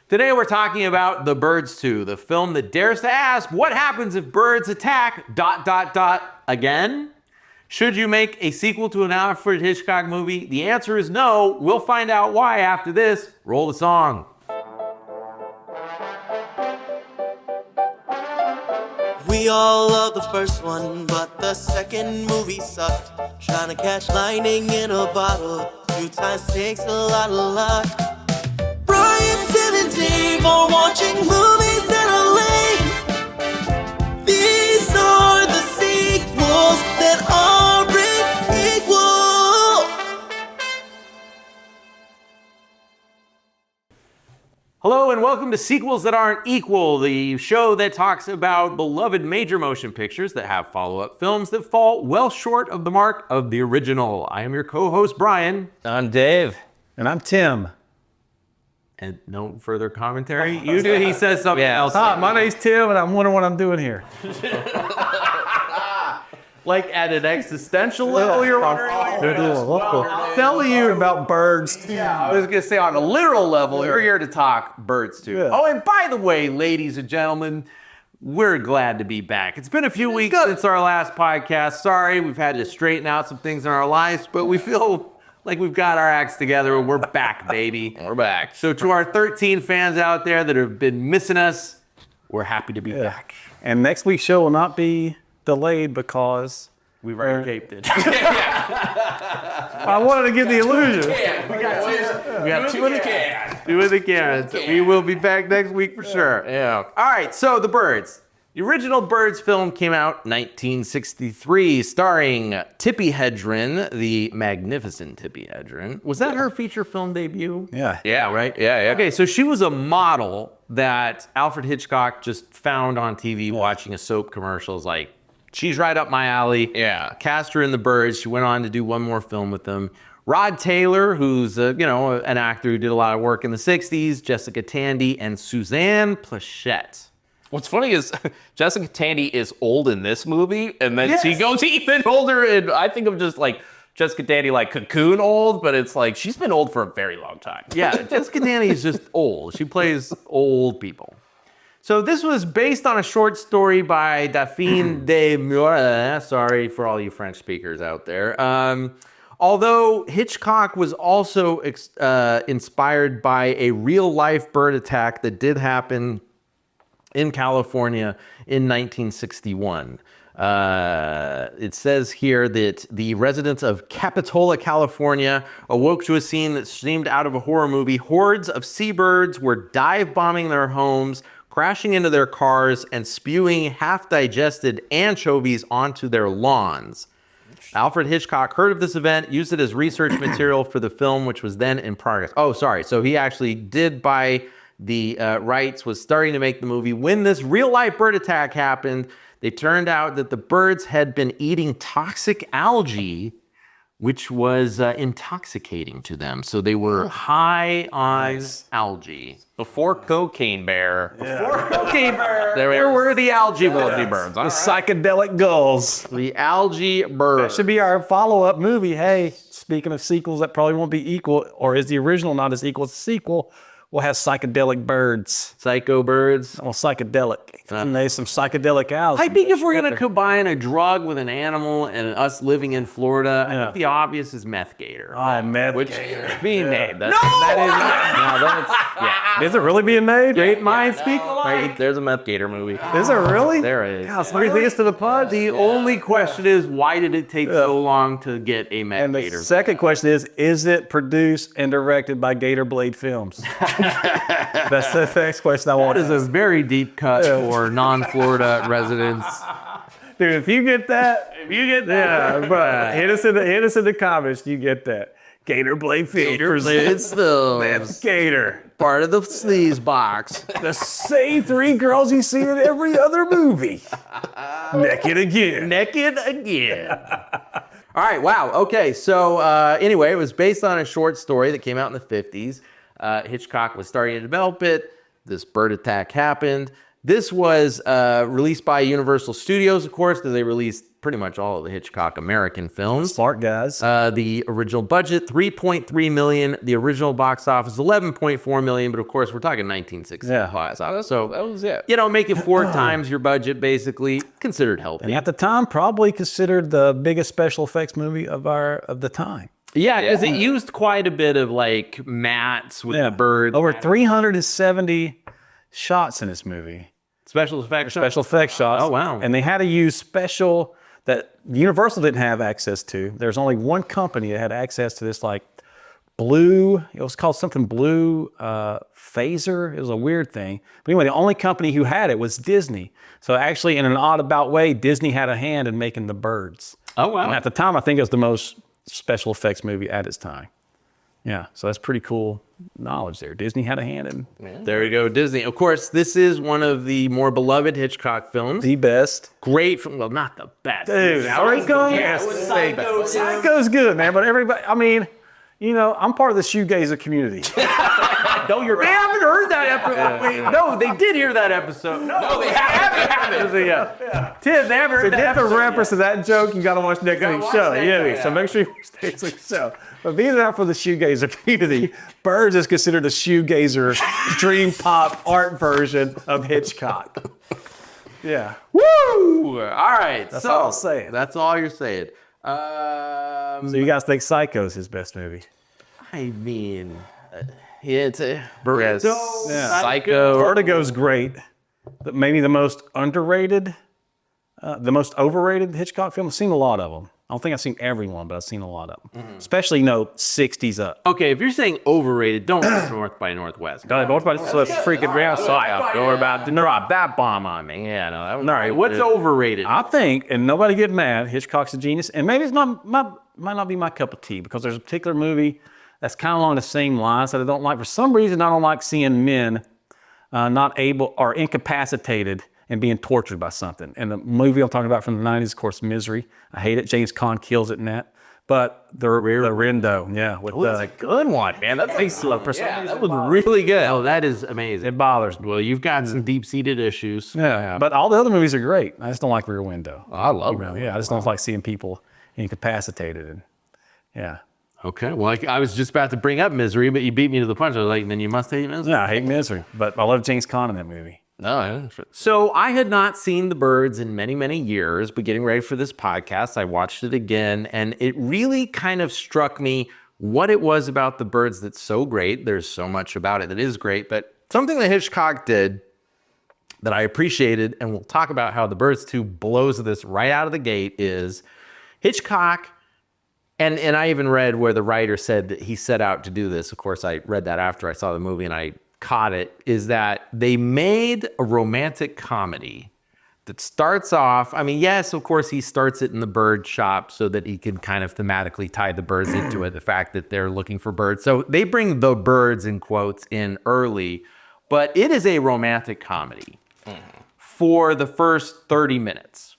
Today we're talking about The Birds 2, the film that dares to ask, what happens if birds attack ... again? Should you make a sequel to an Alfred Hitchcock movie? The answer is no. We'll find out why after this. Roll the song. We all love the first one, but the second movie sucked. Trying to catch lightning in a bottle 2 times takes a lot of luck. Brian, Sid, and Dave are watching movies that are lame. These are the sequels that aren't equal. Hello and welcome to Sequels That Aren't Equal, the show that talks about beloved major motion pictures that have follow-up films that fall well short of the mark of the original. I am your co-host, Brian. I'm Dave. And I'm Tim. And no further commentary? You do, he says something else. Hi, my name's Tim, and I'm wondering what I'm doing here. Like at an existential level, you're wondering? I'm telling you about birds. Yeah, I was gonna say on a literal level, we're here to talk Birds 2. Yeah. Oh, and by the way, ladies and gentlemen, we're glad to be back. It's been a few weeks since our last podcast. Sorry, we've had to straighten out some things in our lives, but we feel like we've got our acts together and we're back, baby. We're back. So to our 13 fans out there that have been missing us, we're happy to be back. And next week's show will not be delayed because We've already taped it. I wanted to give the illusion. We got two in the can. Two in the can. So we will be back next week for sure. Yeah. All right, so The Birds. The original Birds film came out 1963, starring Tippi Hedren, the magnificent Tippi Hedren. Was that her feature film debut? Yeah. Yeah, right? Yeah. Okay, so she was a model that Alfred Hitchcock just found on TV watching a soap commercial. Was like, she's right up my alley. Yeah. Cast her in The Birds. She went on to do one more film with them. Rod Taylor, who's an actor who did a lot of work in the 60s, Jessica Tandy, and Suzanne Plachette. What's funny is Jessica Tandy is old in this movie, and then she goes even older, and I think of just like Jessica Tandy like Cocoon old, but it's like she's been old for a very long time. Yeah, Jessica Tandy is just old. She plays old people. So this was based on a short story by Daphne de Maurier. Sorry for all you French speakers out there. Although Hitchcock was also inspired by a real-life bird attack that did happen in California in 1961. It says here that the residents of Capitola, California, awoke to a scene that seemed out of a horror movie. Hordes of seabirds were dive-bombing their homes, crashing into their cars, and spewing half-digested anchovies onto their lawns. Alfred Hitchcock heard of this event, used it as research material for the film, which was then in progress. Oh, sorry. So he actually did buy the rights, was starting to make the movie. When this real-life bird attack happened, they turned out that the birds had been eating toxic algae, which was intoxicating to them. So they were high on algae. Before Cocaine Bear. Before Cocaine Bear, there were the algae birds. The psychedelic gulls. The algae That birds. should be our follow-up movie. Hey, speaking of sequels that probably won't be equal, or is the original not as equal as the sequel, we'll have psychedelic birds. Psycho birds. Well, psychedelic. And there's some psychedelic algae. I think if we're going to combine a drug with an animal and us living in Florida, I think the obvious is meth gator. meth. Which being named. No! Is it really being made? Great minds speak alike. Right, there's a Meth Gator movie. Is it really? There is. Yeah, somebody think it's to the pod. The only question is, why did it take so long to get a meth And the gator? second question is it produced and directed by Gator Blade Films? That's the next question I want. That is a very deep cut for non-Florida residents. Dude, if you get that, but hit us in the comments. You get that. Gator Blade Films. It's That's Gator. part of the sleaze box. The same 3 girls you see in every other movie. Naked again. Naked again. All right, wow. Okay, so anyway, it was based on a short story that came out in the 50s. Hitchcock was starting to develop it. This bird attack happened. This was released by Universal Studios, of course, because they released pretty much all of the Hitchcock American films. Smart guys. The original budget, $3.3 million. The original box office, $11.4 million. But of course, we're talking 1965. So That was it. you know, make it 4 times your budget, basically. Considered healthy. And at the time, probably considered the biggest special effects movie of the time. Yeah, because it used quite a bit of like mats with the birds. Over 370 shots in this movie. Special effects. Special effects shots. Oh, wow. And they had to use special that Universal didn't have access to. There's only one company that had access to this, like blue. It was called something blue phaser. It was a weird thing. But anyway, the only company who had it was Disney. So actually, in an odd about way, Disney had a hand in making the birds. Oh, wow. And at the time, I think it was the most special effects movie at its time. Yeah, so that's pretty cool knowledge there. Disney had a hand in. There you go, Disney. Of course, this is one of the more beloved Hitchcock films. The best. Great film. Well, not the best. Dude, Psycho. Psycho's good, man. But everybody, I mean, you know, I'm part of the shoegazer community. No, they haven't heard that episode. Wait, no, they did hear that episode. No, they haven't. Yeah. Tim, they haven't heard To that get the episode. reference to that joke, you got to watch next week's show. Yeah, so make sure you watch next week's show. But being out for the shoegazer community, Birds is considered a shoegazer dream pop art version of Hitchcock. Yeah. Woo! All right. That's all I'll say. That's all you're saying. So you guys think Psycho's his best movie? I mean, It's a Yeah. Psycho. Vertigo's great. Maybe the most underrated, the most overrated Hitchcock film. I've seen a lot of them. I don't think I've seen every one, but I've seen a lot of them. Especially, 60s up. okay, if you're saying overrated, don't go North by Northwest. Don't freaking around psycho. Don't worry about drop that bomb on me. Yeah, no, that was All right, what's overrated? I think, and nobody get mad, Hitchcock's a genius, and maybe it's not might not be my cup of tea because there's a particular movie that's kind of along the same lines that I don't like. For some reason, I don't like seeing men not able or incapacitated and being tortured by something. And the movie I'm talking about from the 90s, of course, Misery. I hate it. James Caan kills it in that. But the Rindo, yeah. With That's a good one, man. That's a slow Yeah, that was really good. Oh, that is amazing. it bothers me. Well, you've got some deep-seated issues. Yeah. But all the other movies are great. I just don't like Rear Window. I love that. Yeah, I just don't like seeing people incapacitated. And yeah. Okay, well, I was just about to bring up Misery, but you beat me to the punch. I was like, then you must hate Misery. Yeah, I hate Misery. But I love James Caan in that movie. No, yeah. So I had not seen The Birds in many, many years, but getting ready for this podcast, I watched it again, and it really kind of struck me what it was about The Birds that's so great. There's so much about it that is great, but something that Hitchcock did that I appreciated, and we'll talk about how The Birds 2 blows this right out of the gate, is Hitchcock, and I even read where the writer said that he set out to do this. Of course, I read that after I saw the movie and I caught it, is that they made a romantic comedy that starts off, I mean, yes, of course, he starts it in the bird shop so that he can kind of thematically tie the birds into it, the fact that they're looking for birds. So they bring the birds in quotes in early, but it is a romantic comedy for the first 30 minutes.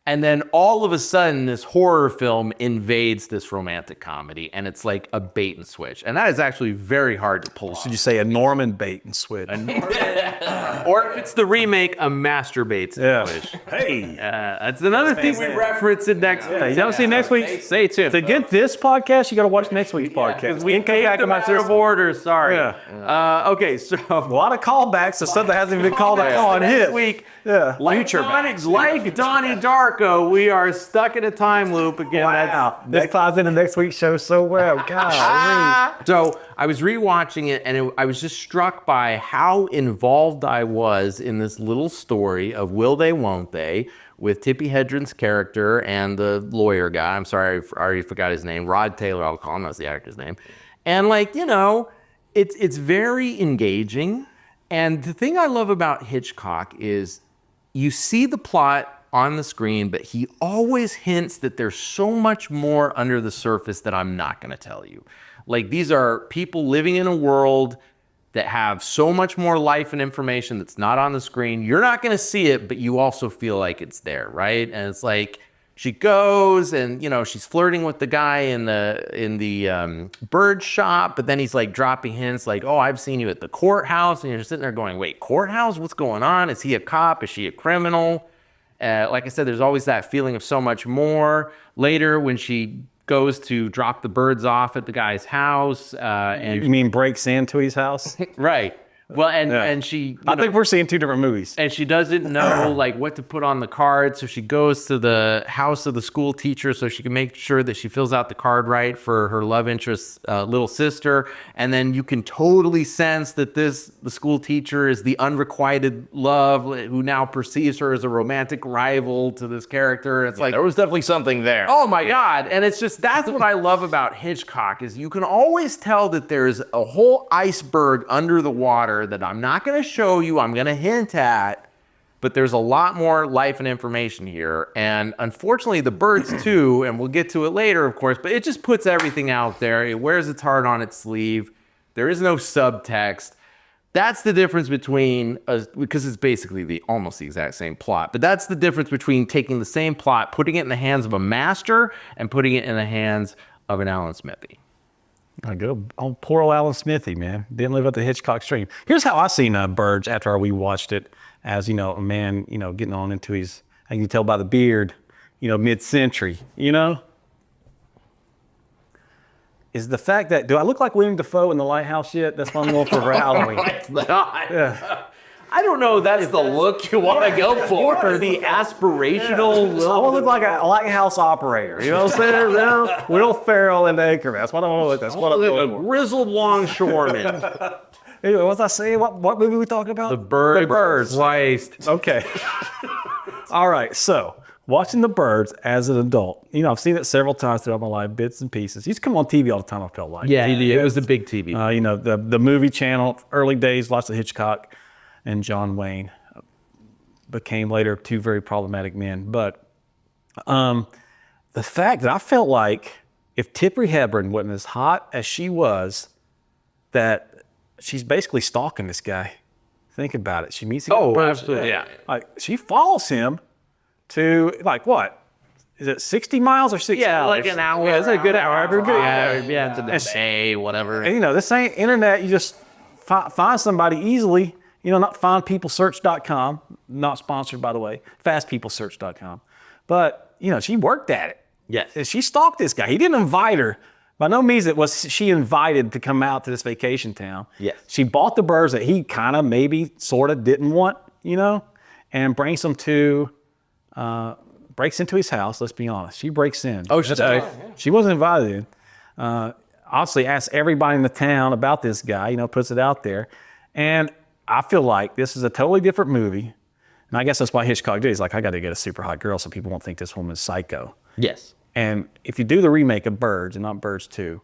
And then all of a sudden, this horror film invades this romantic comedy, and it's like a bait and switch. And that is actually very hard to pull off. Should you say a Norman bait and switch? Or if it's the remake, a masturbate switch. Hey. That's another thing we reference in next week. You don't see next week? Say too. To get this podcast, you got to watch next week's podcast. We came back in matter of order, sorry. Okay, so A lot of callbacks to stuff that hasn't even been called on next hit. week, Yeah. like Donnie Darko, we are stuck in a time loop again. Wow. That ties into next week's show so well. God. So I was rewatching it, and I was just struck by how involved I was in this little story of will they, won't they, with Tippi Hedren's character and the lawyer guy. I'm sorry, I already forgot his name. Rod Taylor, I'll call him. That's the actor's name. And it's very engaging. And the thing I love about Hitchcock is you see the plot on the screen, but he always hints that there's so much more under the surface that I'm not going to tell you. Like, these are people living in a world that have so much more life and information that's not on the screen. You're not going to see it, but you also feel like it's there, right? And it's like she goes and, she's flirting with the guy in the bird shop, but then he's like dropping hints like, oh, I've seen you at the courthouse. And you're sitting there going, wait, courthouse? What's going on? Is he a cop? Is she a criminal? Like I said, there's always that feeling of so much more. Later, when she goes to drop the birds off at the guy's house, and You mean breaks into his house? right. Well, and she, I think we're seeing two different movies. and she doesn't know like what to put on the card, so she goes to the house of the school teacher so she can make sure that she fills out the card right for her love interest's little sister. And then you can totally sense that the school teacher is the unrequited love who now perceives her as a romantic rival to this character. It's like, There was definitely something there. oh my God. And it's just, that's what I love about Hitchcock is you can always tell that there's a whole iceberg under the water that I'm not going to show you, I'm going to hint at, but there's a lot more life and information here. And unfortunately, the birds too, and we'll get to it later, of course, but it just puts everything out there. It wears its heart on its sleeve. There is no subtext. That's the difference between, because it's basically almost the exact same plot, but that's the difference between taking the same plot, putting it in the hands of a master, and putting it in the hands of an Alan Smithee. I go on poor old Alan Smithee, man. Didn't live up to Hitchcock's dream. Here's how I seen Birds after we watched it as, a man, getting on into his, I can tell by the beard, mid-century, Is the fact that, do I look like William Dafoe in The Lighthouse yet? That's what I'm going for Halloween. Yeah. I don't know. That's the look you want to go for. Or the aspirational. I want to look like a lighthouse operator. You know what I'm saying? Will Ferrell and Anchorman. That's what I want to look. That's what I'm A looking for. grizzled longshoreman. Anyway, what was I saying? What movie we talking about? The birds. Sliced. Okay. All right. So watching The Birds as an adult, I've seen it several times throughout my life, bits and pieces. He used to come on TV all the time. I felt like. Yeah, it was the big TV. The movie channel, early days, lots of Hitchcock and John Wayne became later two very problematic men. But the fact that I felt like if Tippi Hedren wasn't as hot as she was, that she's basically stalking this guy. Think about it. She meets him. Oh, absolutely. Yeah. Like she follows him to what? Is it 60 miles or 60? Yeah, miles? like an hour. Yeah, it's a good hour. Every good. Yeah, to the bay, whatever. And this ain't internet. You just find somebody easily. Not findpeoplesearch.com, not sponsored, by the way, fastpeoplesearch.com. But, she worked at it. Yes. And she stalked this guy. He didn't invite her. By no means it was she invited to come out to this vacation town. Yes. She bought the birds that he kind of maybe sort of didn't want, and breaks into his house. Let's be honest. She breaks in. Oh, she does. She wasn't invited in. Obviously asks everybody in the town about this guy, puts it out there. And I feel like this is a totally different movie. And I guess that's why Hitchcock did. He's like, I got to get a super hot girl so people won't think this woman is psycho. Yes. And if you do the remake of Birds and not Birds 2,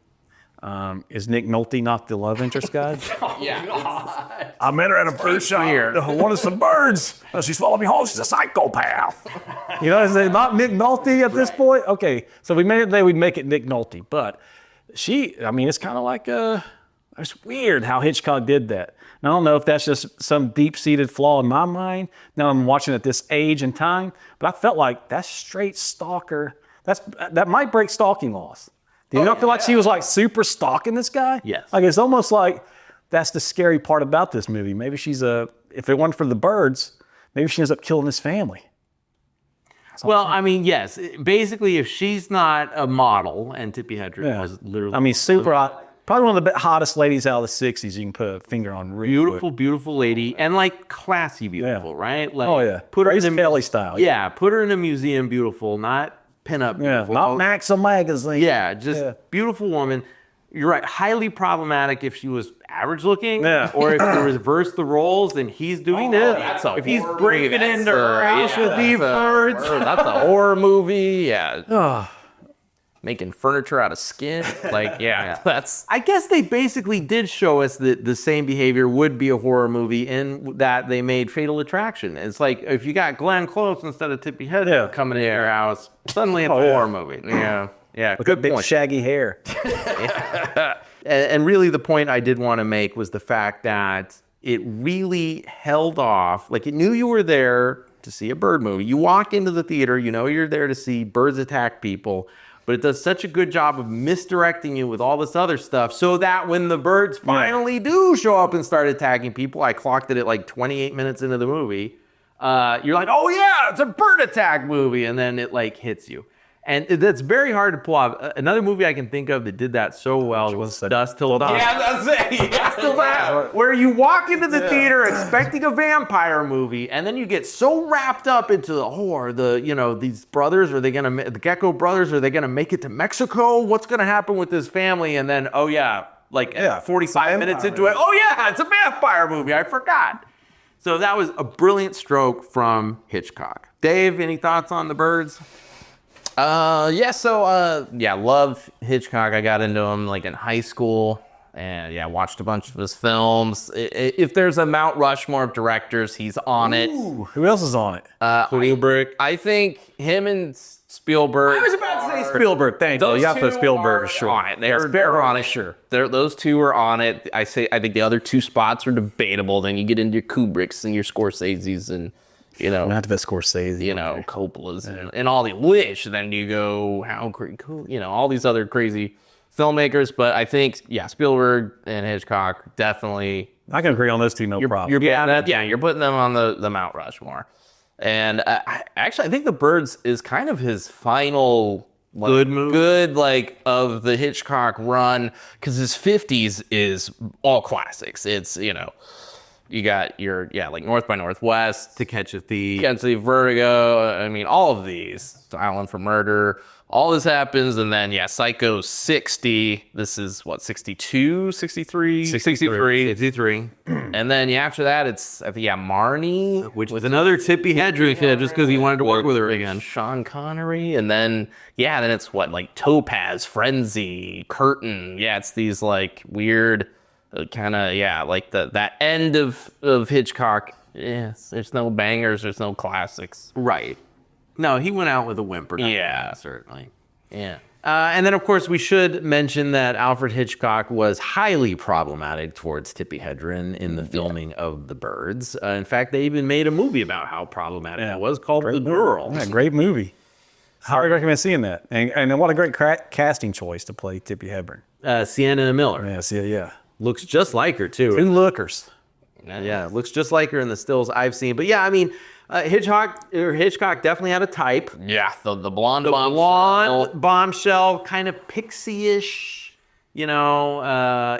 is Nick Nolte not the love interest guy? Yeah. I met her at a bird shop. I wanted some birds. She's following me home. She's a psychopath. Is it not Nick Nolte at this point? Okay, so we'd make it Nick Nolte. But it's kind of like, it's weird how Hitchcock did that. And I don't know if that's just some deep-seated flaw in my mind. Now I'm watching at this age and time, but I felt like that's straight stalker. That might break stalking laws. Do you not feel like she was like super stalking this guy? Yes. Like it's almost like that's the scary part about this movie. Maybe if it weren't for the birds, maybe she ends up killing his family. Well, yes. Basically, if she's not a model, and Tippi Hedren was literally... super hot. Probably one of the hottest ladies out of the 60s you can put a finger on. Beautiful, beautiful lady. And like classy beautiful, right? Like, Put her in Kelly style. Yeah, put her in a museum beautiful, not pinup beautiful. Not Maxim magazine. Yeah, just beautiful woman. You're right. Highly problematic if she was average looking, or if you reverse the roles and he's doing this. If he's breaking into her house with these birds. That's a horror movie. Yeah. Making furniture out of skin. That's... I guess they basically did show us that the same behavior would be a horror movie in that they made Fatal Attraction. It's like if you got Glenn Close instead of Tippi Hedren coming to your house, suddenly it's a horror movie. Yeah. Yeah. Good big shaggy hair. And really the point I did want to make was the fact that it really held off. Like it knew you were there to see a bird movie. You walk into the theater, you're there to see birds attack people. But it does such a good job of misdirecting you with all this other stuff so that when the birds finally do show up and start attacking people, I clocked it at like 28 minutes into the movie, you're like, oh yeah, it's a bird attack movie, and then it like hits you. And that's very hard to pull off. Another movie I can think of that did that so well was Dust Till Dawn. Yeah, that's it. Dust Till Dawn, where you walk into the theater expecting a vampire movie, and then you get so wrapped up into these brothers, the Gecko brothers, are they gonna make it to Mexico? What's gonna happen with this family? And then 45 minutes into it, oh yeah, it's a vampire movie. I forgot. So that was a brilliant stroke from Hitchcock. Dave, any thoughts on The Birds? Love Hitchcock. I got into him like in high school, and watched a bunch of his films. If there's a Mount Rushmore of directors, he's on it. Who else is on it? Spielberg. I think him and Spielberg. I was about to say Spielberg. Thank you. You have to put Spielberg, sure. On it. They're on it. Sure. Those two are on it. I think the other two spots are debatable. Then you get into your Kubricks and your Scorseses and. I have to bet Scorsese. Coppola's and all the Wish. Then you go, how cool, all these other crazy filmmakers. But I think, Spielberg and Hitchcock definitely. I can agree on those two, no problem. You're putting them on the Mount Rushmore. And I think The Birds is kind of his final good movie. Good, of the Hitchcock run, because his 50s is all classics. It's, you got your, North by Northwest, To Catch a Thief, Vertigo. I mean, all of these. Island for Murder. All this happens, and then, Psycho 60. This is, 62, 63? 63. And then, after that, it's, Marnie. Which was another Tippi Hedren kid, just because he wanted to work with her again. Sean Connery. And then, then it's Topaz, Frenzy, Curtain. It's these, weird... kind of that end of Hitchcock. There's no bangers, there's no classics. Right. No, he went out with a whimper. Certainly. And then of course we should mention that Alfred Hitchcock was highly problematic towards Tippi Hedren in the filming of The Birds. In fact, they even made a movie about how problematic it was called The Girl. Yeah, great movie. Highly recommend seeing that. And what a great casting choice to play Tippi Hedren. Sienna Miller. Yeah. Looks just like her too. Two lookers. Yeah, looks just like her in the stills I've seen. But Hitchcock definitely had a type. Yeah, the blonde bombshell, kind of pixie-ish,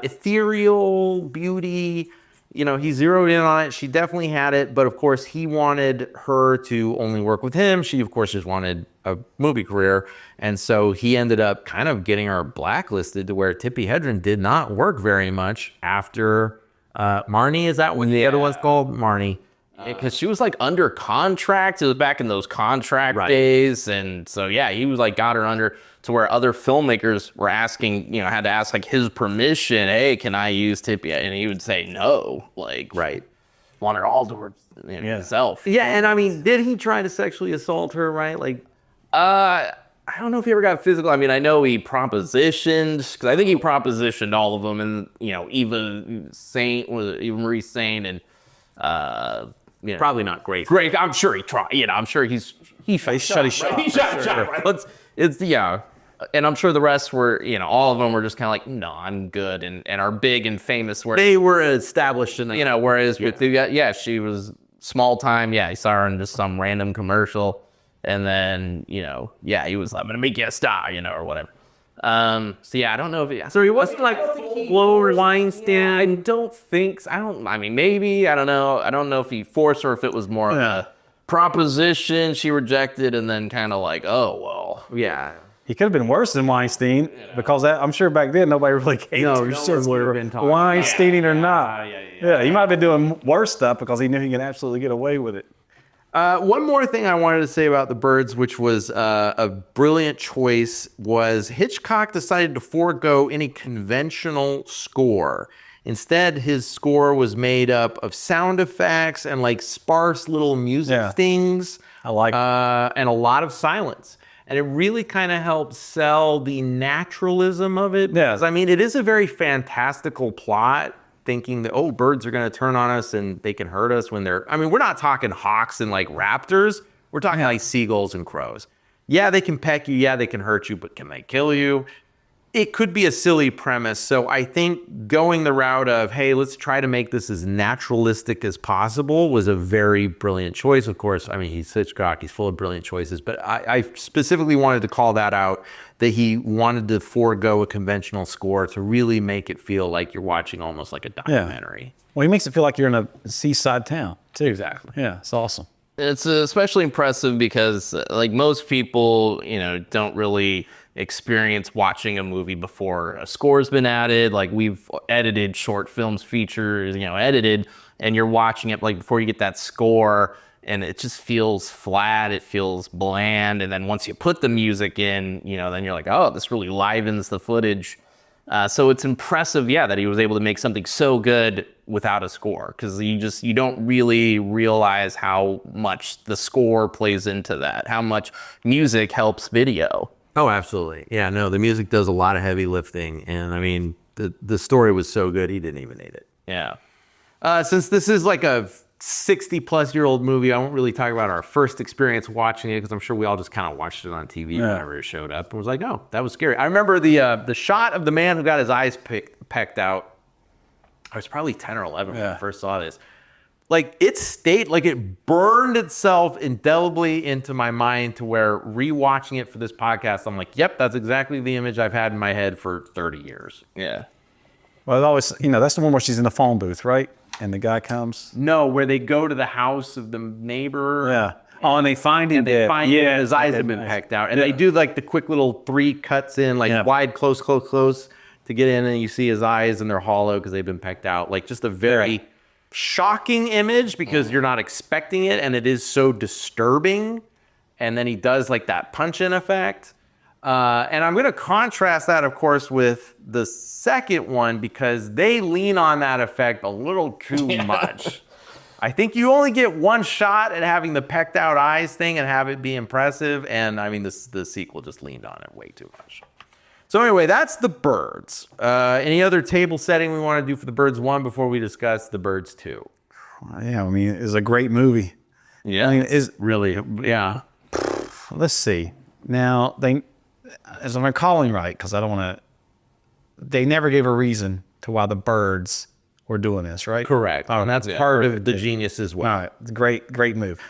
ethereal beauty. He zeroed in on it. She definitely had it, but of course he wanted her to only work with him. She, of course, just wanted a movie career. And so he ended up kind of getting her blacklisted to where Tippi Hedren did not work very much after Marnie. Is that what the other one's called? Marnie. Because she was under contract. It was back in those contract days. And so, he was got her under to where other filmmakers were asking, had to ask his permission. Hey, can I use Tippi? And he would say no. Want her all to himself. Yeah, and did he try to sexually assault her, right? I don't know if he ever got physical. I know he propositioned, because I think he propositioned all of them. And, Eva Marie Saint and, probably not great. Great. I'm sure he tried. I'm sure he shot. He shot. Right? And I'm sure the rest were, all of them were just kind of no, I'm good, and are big and famous. Where they were established in whereas she was small time. He saw her in just some random commercial, and then he was I'm gonna make you a star, or whatever. I don't know if so he wasn't Lower Weinstein. I don't think so. Maybe, I don't know. I don't know if he forced her, if it was more of a proposition she rejected, and then kind of oh, well. Yeah. He could have been worse than Weinstein, because I'm sure back then nobody really cared. No, Weinsteining or not. Yeah, he might have been doing worse stuff because he knew he could absolutely get away with it. One more thing I wanted to say about The Birds, which was a brilliant choice, was Hitchcock decided to forego any conventional score. Instead, his score was made up of sound effects and sparse little music stings. I like and a lot of silence. And it really kind of helps sell the naturalism of it. Yeah. Because, it is a very fantastical plot, thinking that, birds are going to turn on us and they can hurt us when they're... we're not talking hawks and raptors. We're talking seagulls and crows. Yeah, they can peck you. Yeah, they can hurt you, but can they kill you? it could be a silly premise. So I think going the route of, hey, let's try to make this as naturalistic as possible was a very brilliant choice. Of course, I mean, he's Hitchcock, he's full of brilliant choices, but I specifically wanted to call that out, that he wanted to forego a conventional score to really make it feel like you're watching almost like a documentary. Well, he makes it feel like you're in a seaside town, too. Exactly. Yeah, it's awesome. It's especially impressive because, like, most people, don't really experience watching a movie before a score's been added. Like, we've edited short films, features, edited, and you're watching it, like, before you get that score, and it just feels flat, it feels bland, and then once you put the music in, then you're like, oh, this really livens the footage. So it's impressive, that he was able to make something so good without a score, because you don't really realize how much the score plays into that, how much music helps video. Oh, absolutely. Yeah, no, the music does a lot of heavy lifting, and I mean, the story was so good, he didn't even need it. Yeah. Since this is like a 60-plus-year-old movie, I won't really talk about our first experience watching it, because I'm sure we all just kind of watched it on TV whenever it showed up and was like, oh, that was scary. I remember the shot of the man who got his eyes pecked out. I was probably 10 or 11 when I first saw this. Like, it burned itself indelibly into my mind to where rewatching it for this podcast, I'm like, yep, that's exactly the image I've had in my head for 30 years. Yeah. Well, it always, that's the one where she's in the phone booth, right? And the guy comes. No, where they go to the house of the neighbor. Yeah. Oh, and they find him. His eyes have been pecked out. And they do like the quick little 3 cuts in, like wide, close, close, close to get in, and you see his eyes and they're hollow because they've been pecked out. Like, just a very shocking image because you're not expecting it, and it is so disturbing. And then he does like that punch-in effect. And I'm going to contrast that, of course, with the second one because they lean on that effect a little too much. I think you only get one shot at having the pecked out eyes thing and have it be impressive. And I mean, the sequel just leaned on it way too much. So anyway, that's The Birds. Any other table setting we want to do for The Birds 1 before we discuss The Birds 2? Yeah, I mean, it's a great movie. Yeah. I mean, Really, yeah. Let's see. Now, as I'm recalling right, because I don't want to, they never gave a reason to why the Birds were doing this, right? Correct. And that's part of the genius as well. All right. Great move.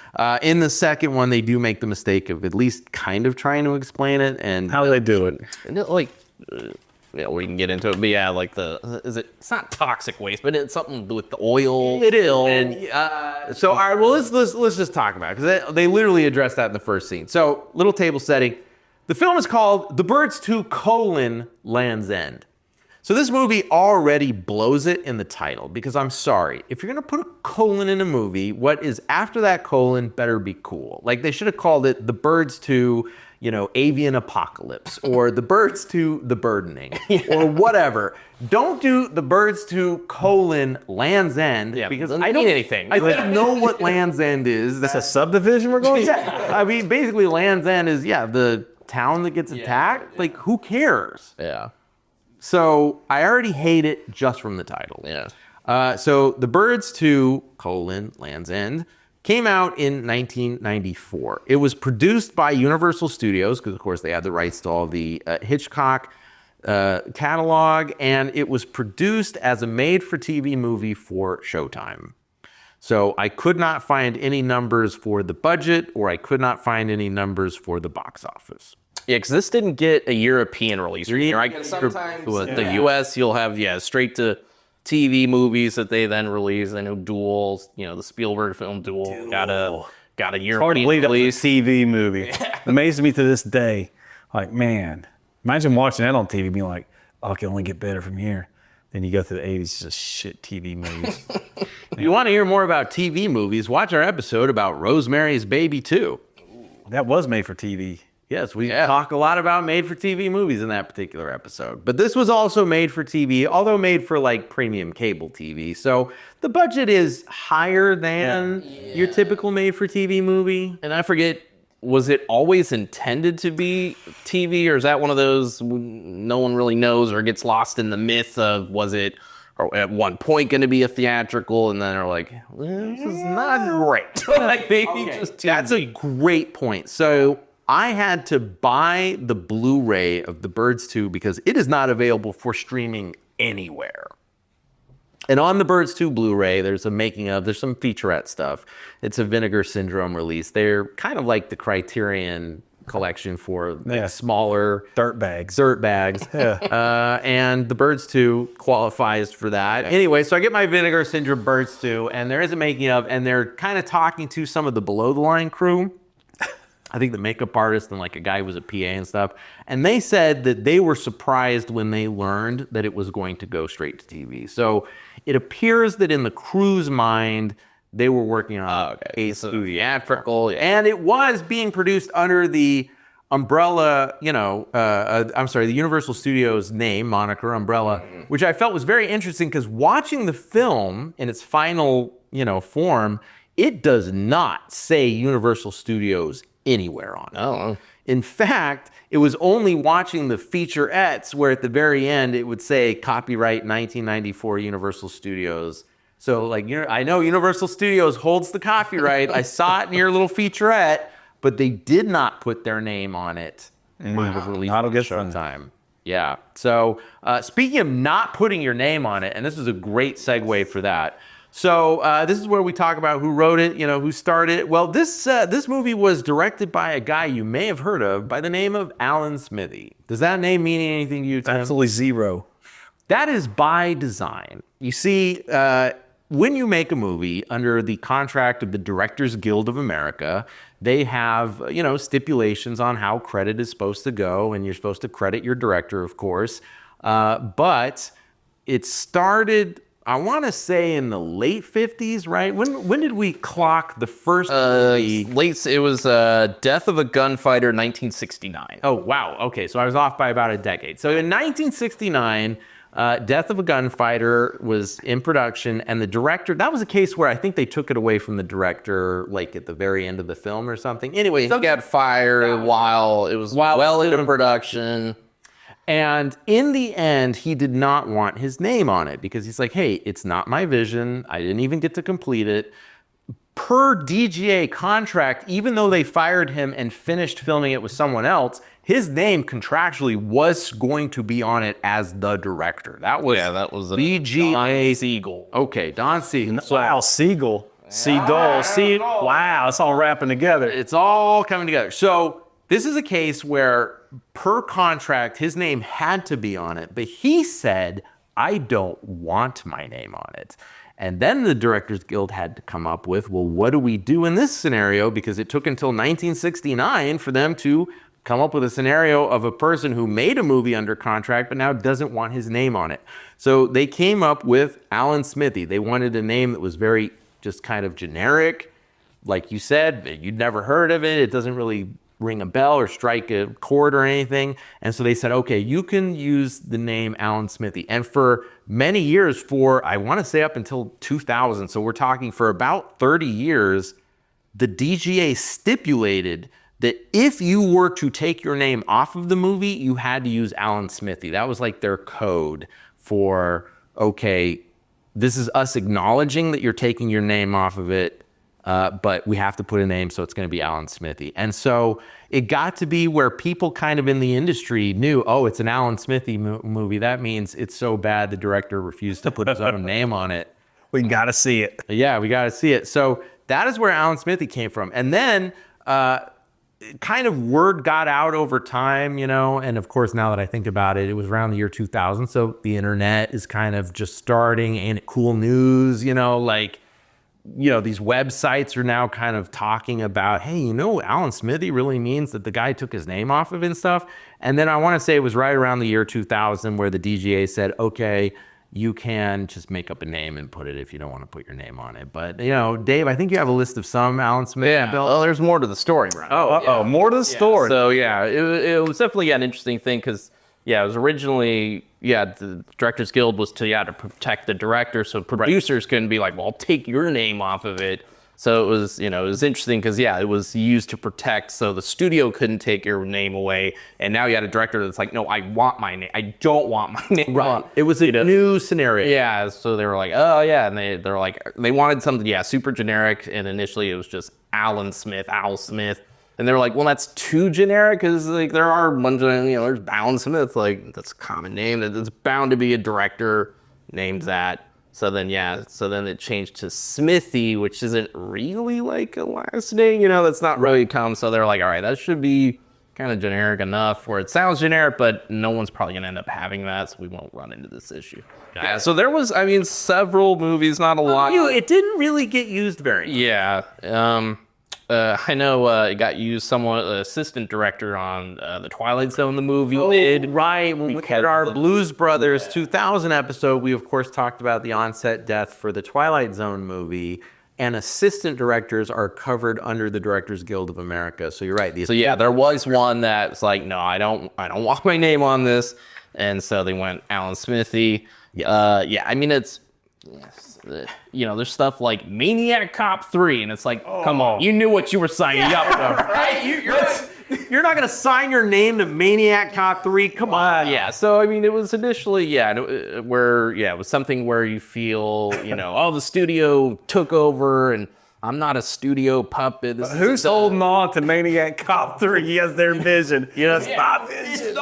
In the second one, they do make the mistake of at least kind of trying to explain it. And how do they do it? Like, we can get into it, but like it's not toxic waste, but it's something with the oil. It is. And, so, all right, well, let's just talk about it, because they literally address that in the first scene. So, little table setting. The film is called The Birds 2: Land's End. So this movie already blows it in the title, because I'm sorry, if you're going to put a colon in a movie, what is after that colon better be cool. Like, they should have called it The Birds 2, Avian Apocalypse, or The Birds 2: The Burdening, or whatever. Don't do The Birds 2: Land's End, because I don't mean anything. I don't know what Land's End is. That's a subdivision we're going to? I mean, basically, Land's End is, the town that gets attacked. Like, who cares? Yeah. So I already hate it just from the title. Yeah. So The Birds 2: Land's End came out in 1994. It was produced by Universal Studios, because of course they had the rights to all the Hitchcock catalog, and it was produced as a made-for-TV movie for Showtime. So I could not find any numbers for the budget, or I could not find any numbers for the box office. Yeah, because this didn't get a European release. Right? Sometimes the U.S. you'll have straight to TV movies that they then release. I know Duel, the Spielberg film Duel got a European Hard to believe that was release. a TV movie. Amazes me to this day. Like, man, imagine watching that on TV being like, oh, it can only get better from here. Then you go through the 80s, just shit TV movies. If you want to hear more about TV movies, watch our episode about Rosemary's Baby 2. That was made for TV. Yes, we talk a lot about made-for-TV movies in that particular episode. But this was also made for TV, although made for, like, premium cable TV. So the budget is higher than your typical made-for-TV movie. And I forget, was it always intended to be TV, or is that one of those no one really knows, or gets lost in the myth of, was it or at one point going to be a theatrical, and then they're like, this is not great. Like, maybe just that's a great point. So I had to buy the Blu-ray of The Birds 2 because it is not available for streaming anywhere. And on the Birds 2 Blu-ray, there's some featurette stuff. It's a Vinegar Syndrome release. They're kind of like the Criterion collection for smaller Dirt bags. And the Birds 2 qualifies for that. Anyway, so I get my Vinegar Syndrome Birds 2, and there is a making of, and they're kind of talking to some of the below the line crew. I think the makeup artist and like a guy who was a PA and stuff. And they said that they were surprised when they learned that it was going to go straight to TV. So it appears that in the crew's mind, they were working on a theatrical, and it was being produced under the umbrella, the Universal Studios name, moniker, umbrella, which I felt was very interesting because watching the film in its final, form, it does not say Universal Studios anywhere on it. Oh. In fact, it was only watching the featurettes where at the very end it would say copyright 1994 Universal Studios. So I know Universal Studios holds the copyright. I saw it in your little featurette, but they did not put their name on it. Not a good time. Yeah. So speaking of not putting your name on it, and this is a great segue for that. So this is where we talk about who wrote it, who started it. Well, this movie was directed by a guy you may have heard of by the name of Alan Smithee. Does that name mean anything to you, Tim? Absolutely zero. That is by design. You see, when you make a movie under the contract of the Directors Guild of America, they have, stipulations on how credit is supposed to go, and you're supposed to credit your director, of course. But it started, I want to say, in the late 50s, right? When did we clock the first movie? It was Death of a Gunfighter, 1969. Oh, wow. Okay, so I was off by about a decade. So in 1969, Death of a Gunfighter was in production, and the director, that was a case where I think they took it away from the director, at the very end of the film or something. Anyway, He got fired while it was well into production. And in the end, he did not want his name on it because he's like, hey, it's not my vision. I didn't even get to complete it. Per DGA contract, even though they fired him and finished filming it with someone else, his name contractually was going to be on it as the director. That was DGA Siegel. Okay, Don Siegel. Wow, Siegel. Wow, it's all wrapping together. It's all coming together. So this is a case where, per contract, his name had to be on it, but he said, I don't want my name on it. And then the Directors Guild had to come up with, well, what do we do in this scenario? Because it took until 1969 for them to come up with a scenario of a person who made a movie under contract, but now doesn't want his name on it. So they came up with Alan Smithee. They wanted a name that was very just kind of generic. Like you said, you'd never heard of it. It doesn't really ring a bell or strike a chord or anything. And so they said, okay, you can use the name Alan Smithee. And for many years, I want to say up until 2000, so we're talking for about 30 years, the DGA stipulated that if you were to take your name off of the movie, you had to use Alan Smithee. That was like their code for, okay, this is us acknowledging that you're taking your name off of it, but we have to put a name, so it's going to be Alan Smithee. And so it got to be where people kind of in the industry knew, oh, it's an Alan Smithee movie. That means it's so bad the director refused to put his own name on it. We got to see it. Yeah, we got to see it. So that is where Alan Smithee came from. And then kind of word got out over time, and of course, now that I think about it, it was around the year 2000. So the internet is kind of just starting, and cool news, these websites are now kind of talking about, hey, Alan Smithee really means that the guy took his name off of it and stuff. And then I want to say it was right around the year 2000 where the DGA said, okay, you can just make up a name and put it if you don't want to put your name on it. But, Dave, I think you have a list of some Alan Smithee. Yeah, well, there's more to the story, Brian. More to the story. So, it was definitely an interesting thing because, it was originally, the Directors Guild was to protect the director, so producers couldn't be like, well, I'll take your name off of it. So it was, it was interesting because, it was used to protect, so the studio couldn't take your name away. And now you had a director that's like, no, I want my name. I don't want my name on. It was a new scenario. Yeah, so they were like, oh, yeah. And they're like, they wanted something, super generic. And initially it was just Alan Smith, Al Smith. And they were like, well, that's too generic because like there are ones, there's Alan Smith, like that's a common name. That's bound to be a director named that. So then it changed to Smithee, which isn't really like a last name, that's not really common. So they're like, all right, that should be kind of generic enough where it sounds generic, but no one's probably going to end up having that, so we won't run into this issue. Yeah, so there was, several movies, not a lot. It didn't really get used very much. Yeah. I know it got used somewhat, assistant director on the Twilight Zone, the movie. Right. When we did our Blues Brothers 2000 episode, we, of course, talked about the on-set death for the Twilight Zone movie. And assistant directors are covered under the Directors Guild of America. So you're right. So yeah, there was one that's like, no, I don't want my name on this, and so they went Alan Smithee. Yes. There's stuff like Maniac Cop 3, and it's like, come on, you knew what you were signing up for, right? You're not going to sign your name to Maniac Cop 3. Come on. Yeah. So it was initially, it was something where you feel, the studio took over, and I'm not a studio puppet. Who's holding on to Maniac Cop 3? He has their vision. It's my vision.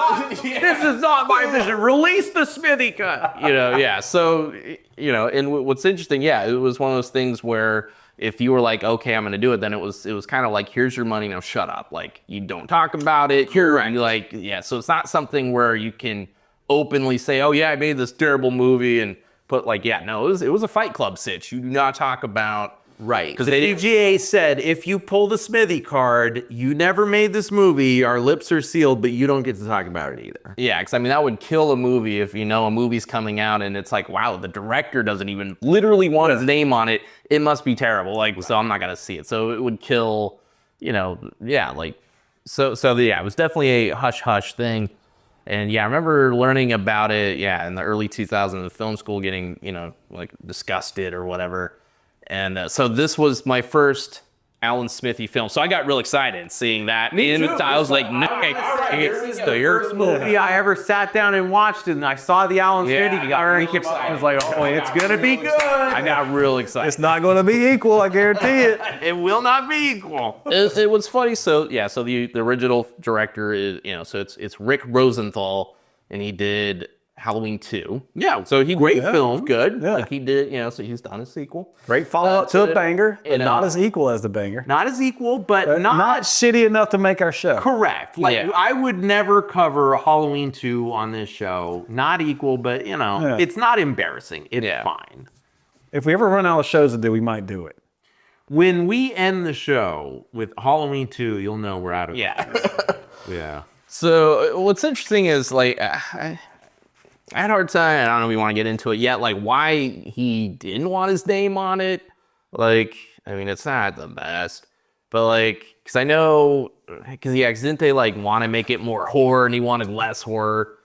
This is not my vision. Release the Smithee cut. So, and what's interesting, it was one of those things where if you were like, okay, I'm going to do it, then it was kind of like, here's your money, now shut up. Like, you don't talk about it. And you're like, so it's not something where you can openly say, oh yeah, I made this terrible movie and put like, it was a Fight Club sitch. You do not talk about. Right. Because the DGA said, if you pull the Smithee card, you never made this movie, our lips are sealed, but you don't get to talk about it either. Yeah, because that would kill a movie if a movie's coming out and it's like, wow, the director doesn't even literally want his name on it. It must be terrible. So I'm not going to see it. So it would kill, So it was definitely a hush-hush thing. And I remember learning about it, in the early 2000s in film school, getting, disgusted or whatever. And so this was my first Alan Smithee film. So I got real excited seeing that. I was like, it's the first movie I ever sat down and watched, and I saw the Alan Smithee guy. I was like, oh, it's going to be good. I got real excited. It's not going to be equal, I guarantee it. It will not be equal. It was funny. So, so the original director is, so it's Rick Rosenthal, and he did Halloween 2. Yeah, so great film. Good. Yeah. Like he did, so he's done a sequel. Great follow-up to a banger, but not as equal as the banger. Not as equal, but not shitty enough to make our show. Correct. I would never cover Halloween 2 on this show. Not equal, but, it's not embarrassing. It's fine. If we ever run out of shows to do, we might do it. When we end the show with Halloween 2, you'll know we're out of it. Yeah. So what's interesting is, I had a hard time, I don't know if we want to get into it yet, why he didn't want his name on it. It's not the best. But, because I know, didn't they, want to make it more horror, and he wanted less horror.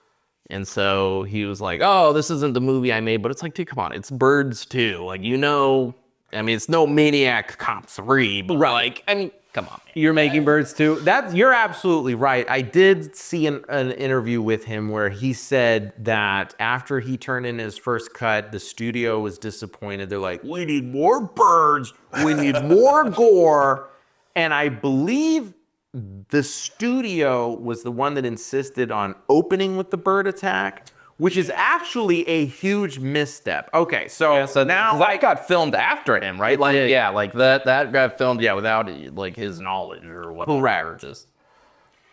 And so he was like, oh, this isn't the movie I made. But it's like, dude, come on, it's Birds 2. It's no Maniac Cop 3, but, come on, man. You're making Birds 2. You're absolutely right. I did see an interview with him where he said that after he turned in his first cut, the studio was disappointed. They're like, we need more birds. We need more gore. And I believe the studio was the one that insisted on opening with the bird attack, which is actually a huge misstep. Okay, so now that got filmed after him, right? That got filmed, without his knowledge or whatever. Correct.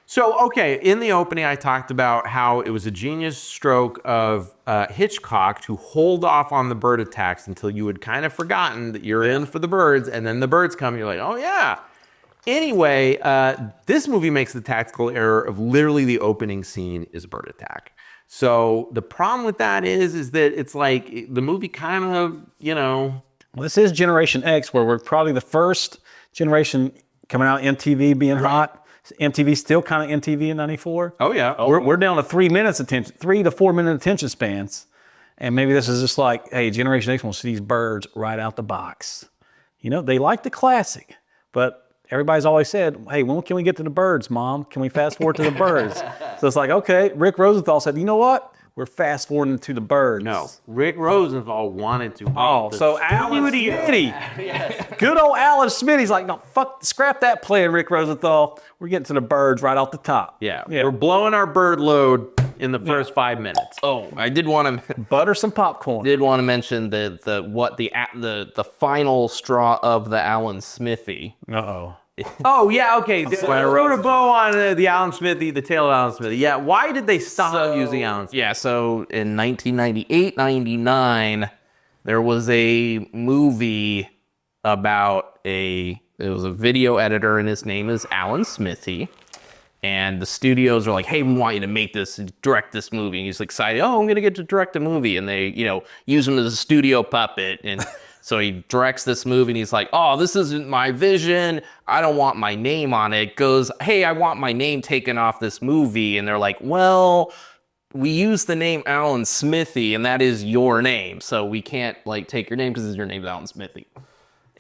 So, okay, in the opening, I talked about how it was a genius stroke of Hitchcock to hold off on the bird attacks until you had kind of forgotten that you're in for the birds, and then the birds come, and you're like, oh yeah. Anyway, this movie makes the tactical error of literally the opening scene is a bird attack. So the problem with that is that it's like the movie kind of, Well, this is Generation X, where we're probably the first generation coming out MTV being hot. MTV still kind of MTV in 94. Oh, yeah. We're down to 3 to 4 minute attention spans. And maybe this is just like, hey, Generation X wants to see these birds right out the box. They like the classic, but everybody's always said, hey, when can we get to the birds, Mom? Can we fast forward to the birds? So it's like, okay, Rick Rosenthal said, you know what? we're fast forwarding to the birds. No, Rick Rosenthal wanted to. Oh, so Alan Smithee. Good old Alan Smithie's like, no, fuck, scrap that plan, Rick Rosenthal. We're getting to the birds right off the top. Yeah, we're blowing our bird load in the first 5 minutes. Oh, I did want to Butter some popcorn. did want to mention the final straw of the Alan Smithee. Uh-oh. Oh, yeah, okay. Put a bow on the Alan Smithee, the tail of Alan Smithee. Yeah, why did they stop using Alan Smithee? Yeah, so in 1998, 99, there was a movie about it was a video editor, and his name is Alan Smithee. And the studios are like, hey, we want you to make this, direct this movie. And he's excited, oh, I'm going to get to direct a movie. And they, use him as a studio puppet. And so he directs this movie, and he's like, oh, this isn't my vision. I don't want my name on it. Goes, hey, I want my name taken off this movie. And they're like, well, we use the name Alan Smithee, and that is your name. So we can't, take your name because your name's Alan Smithee.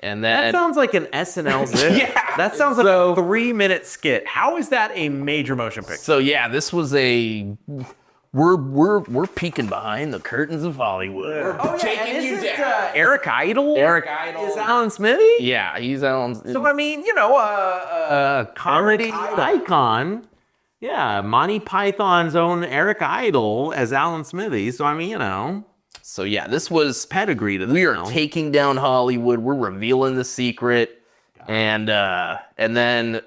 And then, that sounds like an SNL skit. Yeah. That sounds like a 3-minute skit. How is that a major motion picture? So yeah, this was we're peeking behind the curtains of Hollywood. Oh, yeah, and isn't Eric Idle? Eric Idle Is Alan Smithee? Yeah, he's Alan. So, I mean, a comedy icon. Yeah, Monty Python's own Eric Idle as Alan Smithee. So, I mean, So yeah, this was pedigree. We are taking down Hollywood. We're revealing the secret, and then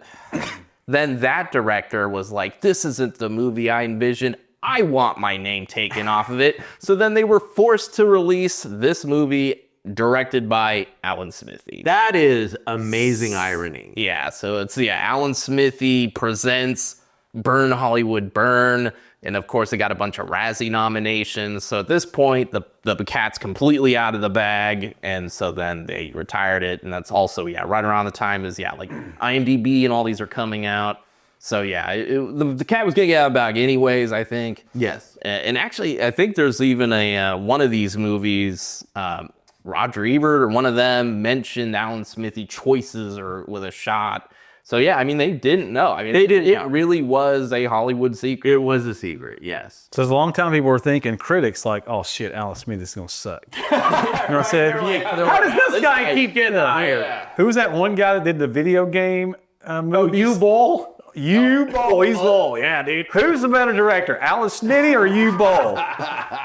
that director was like, "This isn't the movie I envisioned. I want my name taken off of it." So then they were forced to release this movie directed by Alan Smithee. That is amazing irony. Yeah, so it's Alan Smithee presents Burn Hollywood Burn. And of course, it got a bunch of Razzie nominations. So at this point, the cat's completely out of the bag. And so then they retired it. And that's also, right around the time as, IMDb and all these are coming out. So the cat was getting out of the bag anyways, I think. Yes. And actually, I think there's even one of these movies, Roger Ebert or one of them mentioned Alan Smithee choices or with a shot. So yeah, I mean, they didn't know. I mean, they didn't. It really was a Hollywood secret. It was a secret, yes. So there's a long time people were thinking, critics like, oh shit, Alan Smith is gonna suck. You know what I said? How does this guy keep getting hired? Yeah. Who was that one guy that did the video game movie? U-Ball? U-Ball, he's Ball, yeah, dude. Who's the better director, Alan Smithee or U-Ball?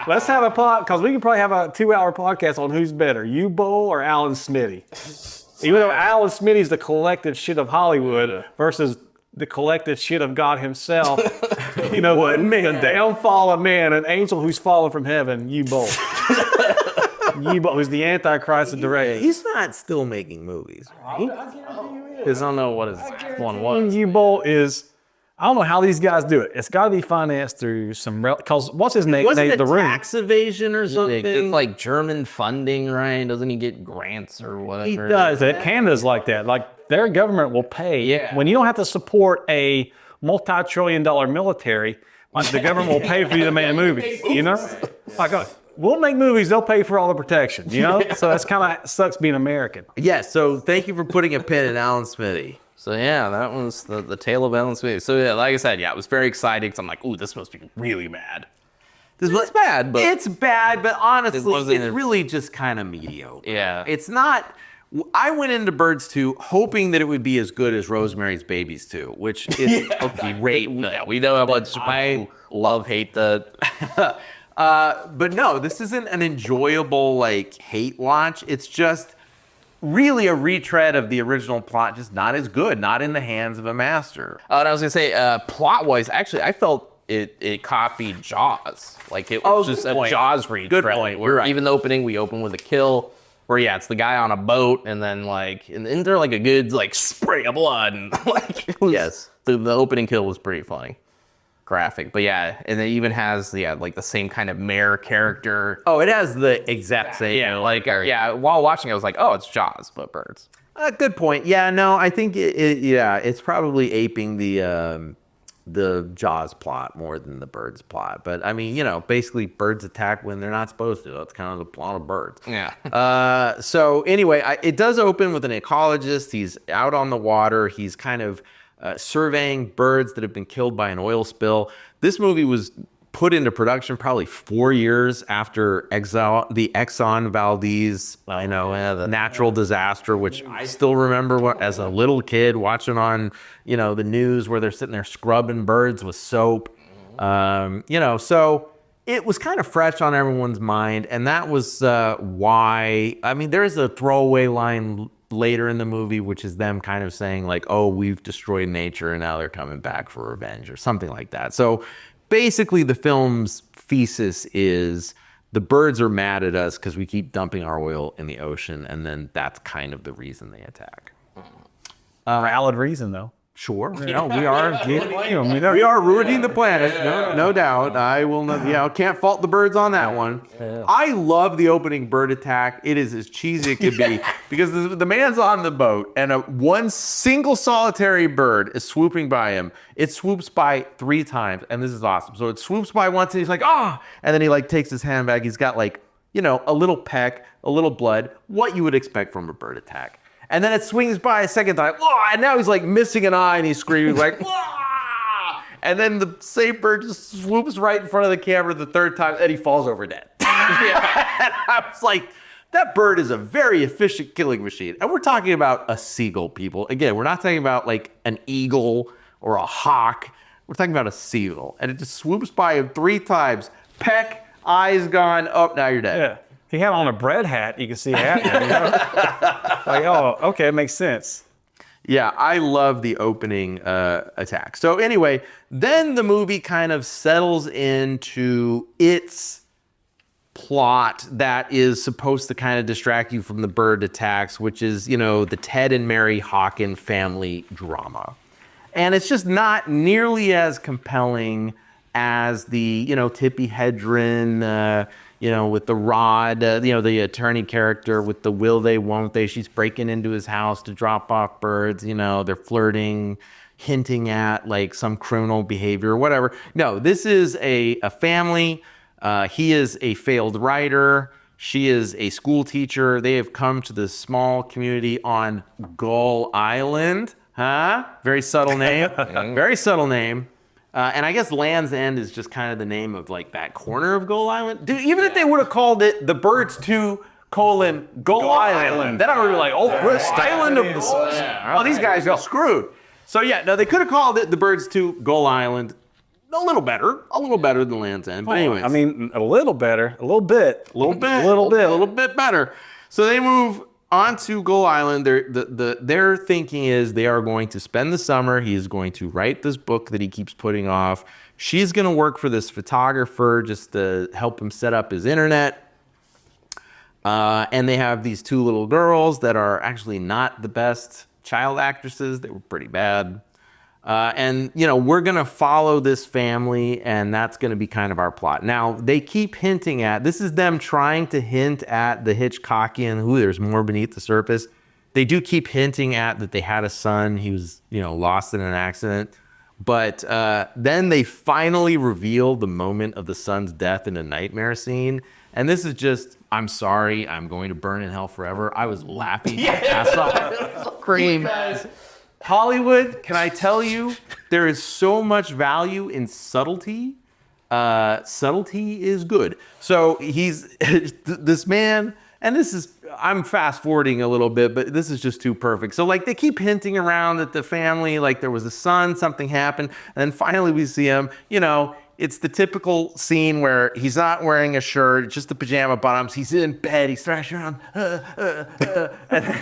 Let's have a because we can probably have a 2-hour podcast on who's better, U-Ball or Alan Smithee. Even though Alan Smithee is the collective shit of Hollywood versus the collective shit of God himself. You know what? Man, downfall of man, an angel who's fallen from heaven, U-Ball. U-Ball who's the Antichrist of directing. He's not still making movies, right? Because I don't know what his one was. U-Ball is, I don't know how these guys do it. It's got to be financed through some, because what's his name? Wasn't it The Room. tax evasion or something? It's like German funding, right? Doesn't he get grants or whatever? He does. Canada's like that. Like their government will pay. Yeah. When you don't have to support a multi-trillion-dollar military, like the government will pay for you to make a movie. You know? Like, we'll make movies, they'll pay for all the protection, you know? So that's kind of sucks being American. Yes, so thank you for putting a pin in Alan Smithee. So yeah, that was the tale of Alan Smithee. So yeah, like I said, it was very exciting because I'm like, ooh, this must be really bad. It's bad, but It's bad, but honestly, wasn't it's really just kind of mediocre. Yeah. It's not. I went into Birds 2 hoping that it would be as good as Rosemary's Babies 2, which is great. Yeah, we know how much I hate the. But no, this isn't an enjoyable hate watch. It's just really a retread of the original plot, just not as good, not in the hands of a master. And I was gonna say, plot-wise, actually, I felt it copied Jaws. Like it was just a point. Jaws retread. Good point. Where You're right. even the opening, we open with a kill. Where it's the guy on a boat, and then and they're a good spray of blood, and it was, Yes. the opening kill was pretty funny, graphic, but yeah, and it even has the same kind of mayor character. Oh, it has the exact same. While watching, I was like, oh, it's Jaws, but birds. Good point. Yeah, no, I think it's probably aping the Jaws plot more than the Birds plot. But I mean, basically birds attack when they're not supposed to. That's kind of the plot of Birds. Yeah. So anyway, it does open with an ecologist. He's out on the water. He's kind of surveying birds that have been killed by an oil spill. This movie was put into production probably 4 years after the Exxon Valdez, the natural disaster, which I still remember as a little kid watching on, the news where they're sitting there scrubbing birds with soap. So it was kind of fresh on everyone's mind. And that was why, there is a throwaway line later in the movie, which is them kind of saying like, oh, we've destroyed nature and now they're coming back for revenge or something like that. So basically the film's thesis is the birds are mad at us because we keep dumping our oil in the ocean, and then that's kind of the reason they attack. Valid reason, though. Sure. We are ruining the planet. No doubt. I will not, can't fault the birds on that one. Yeah. I love the opening bird attack. It is as cheesy as it could be because the man's on the boat and one single solitary bird is swooping by him. It swoops by 3 times, and this is awesome. So it swoops by once and he's like, and then he like takes his handbag. He's got like, a little peck, a little blood, what you would expect from a bird attack. And then it swings by a second time, and now he's like missing an eye and he's screaming like, and then the same bird just swoops right in front of the camera the 3rd time and he falls over dead. And I was like, that bird is a very efficient killing machine. And we're talking about a seagull, people. Again, we're not talking about like an eagle or a hawk. We're talking about a seagull. And it just swoops by him 3 times. Peck, eyes gone, now you're dead. Yeah. If he had on a bread hat, you could see it happening. Like, okay, it makes sense. Yeah, I love the opening attack. So anyway, then the movie kind of settles into its plot that is supposed to kind of distract you from the bird attacks, which is, the Ted and Mary Hawken family drama. And it's just not nearly as compelling as the, Tippi Hedren, with the Rod, the attorney character with the will they, won't they. She's breaking into his house to drop off birds. They're flirting, hinting at like some criminal behavior or whatever. No, this is a family. He is a failed writer. She is a school teacher. They have come to this small community on Gull Island. Very subtle name. Very subtle name. And I guess Land's End is just kind of the name of like that corner of Gull Island. Dude, even if they would have called it the Birds 2 Gull Island, then I would be like, island of the these guys got screwed. So they could have called it the Birds 2 Gull Island. A little better than Land's End. But anyways, a little better, a little bit better. So they move onto Gull Island. Their thinking is they are going to spend the summer. He is going to write this book that he keeps putting off. She's going to work for this photographer just to help him set up his internet. And they have these 2 little girls that are actually not the best child actresses. They were pretty bad. And we're going to follow this family, and that's going to be kind of our plot. Now, they keep hinting at, this is them trying to hint at the Hitchcockian, there's more beneath the surface. They do keep hinting at that they had a son. He was, lost in an accident. But then they finally reveal the moment of the son's death in a nightmare scene. And this is just, I'm sorry, I'm going to burn in hell forever. I was laughing my ass off. Scream. Hollywood, can I tell you, there is so much value in subtlety. Subtlety is good. So he's this man, and I'm fast forwarding a little bit, but this is just too perfect. So like they keep hinting around that the family, like there was a son, something happened, and then finally we see him, it's the typical scene where he's not wearing a shirt, just the pajama bottoms. He's in bed, he's thrashing around, and then, and then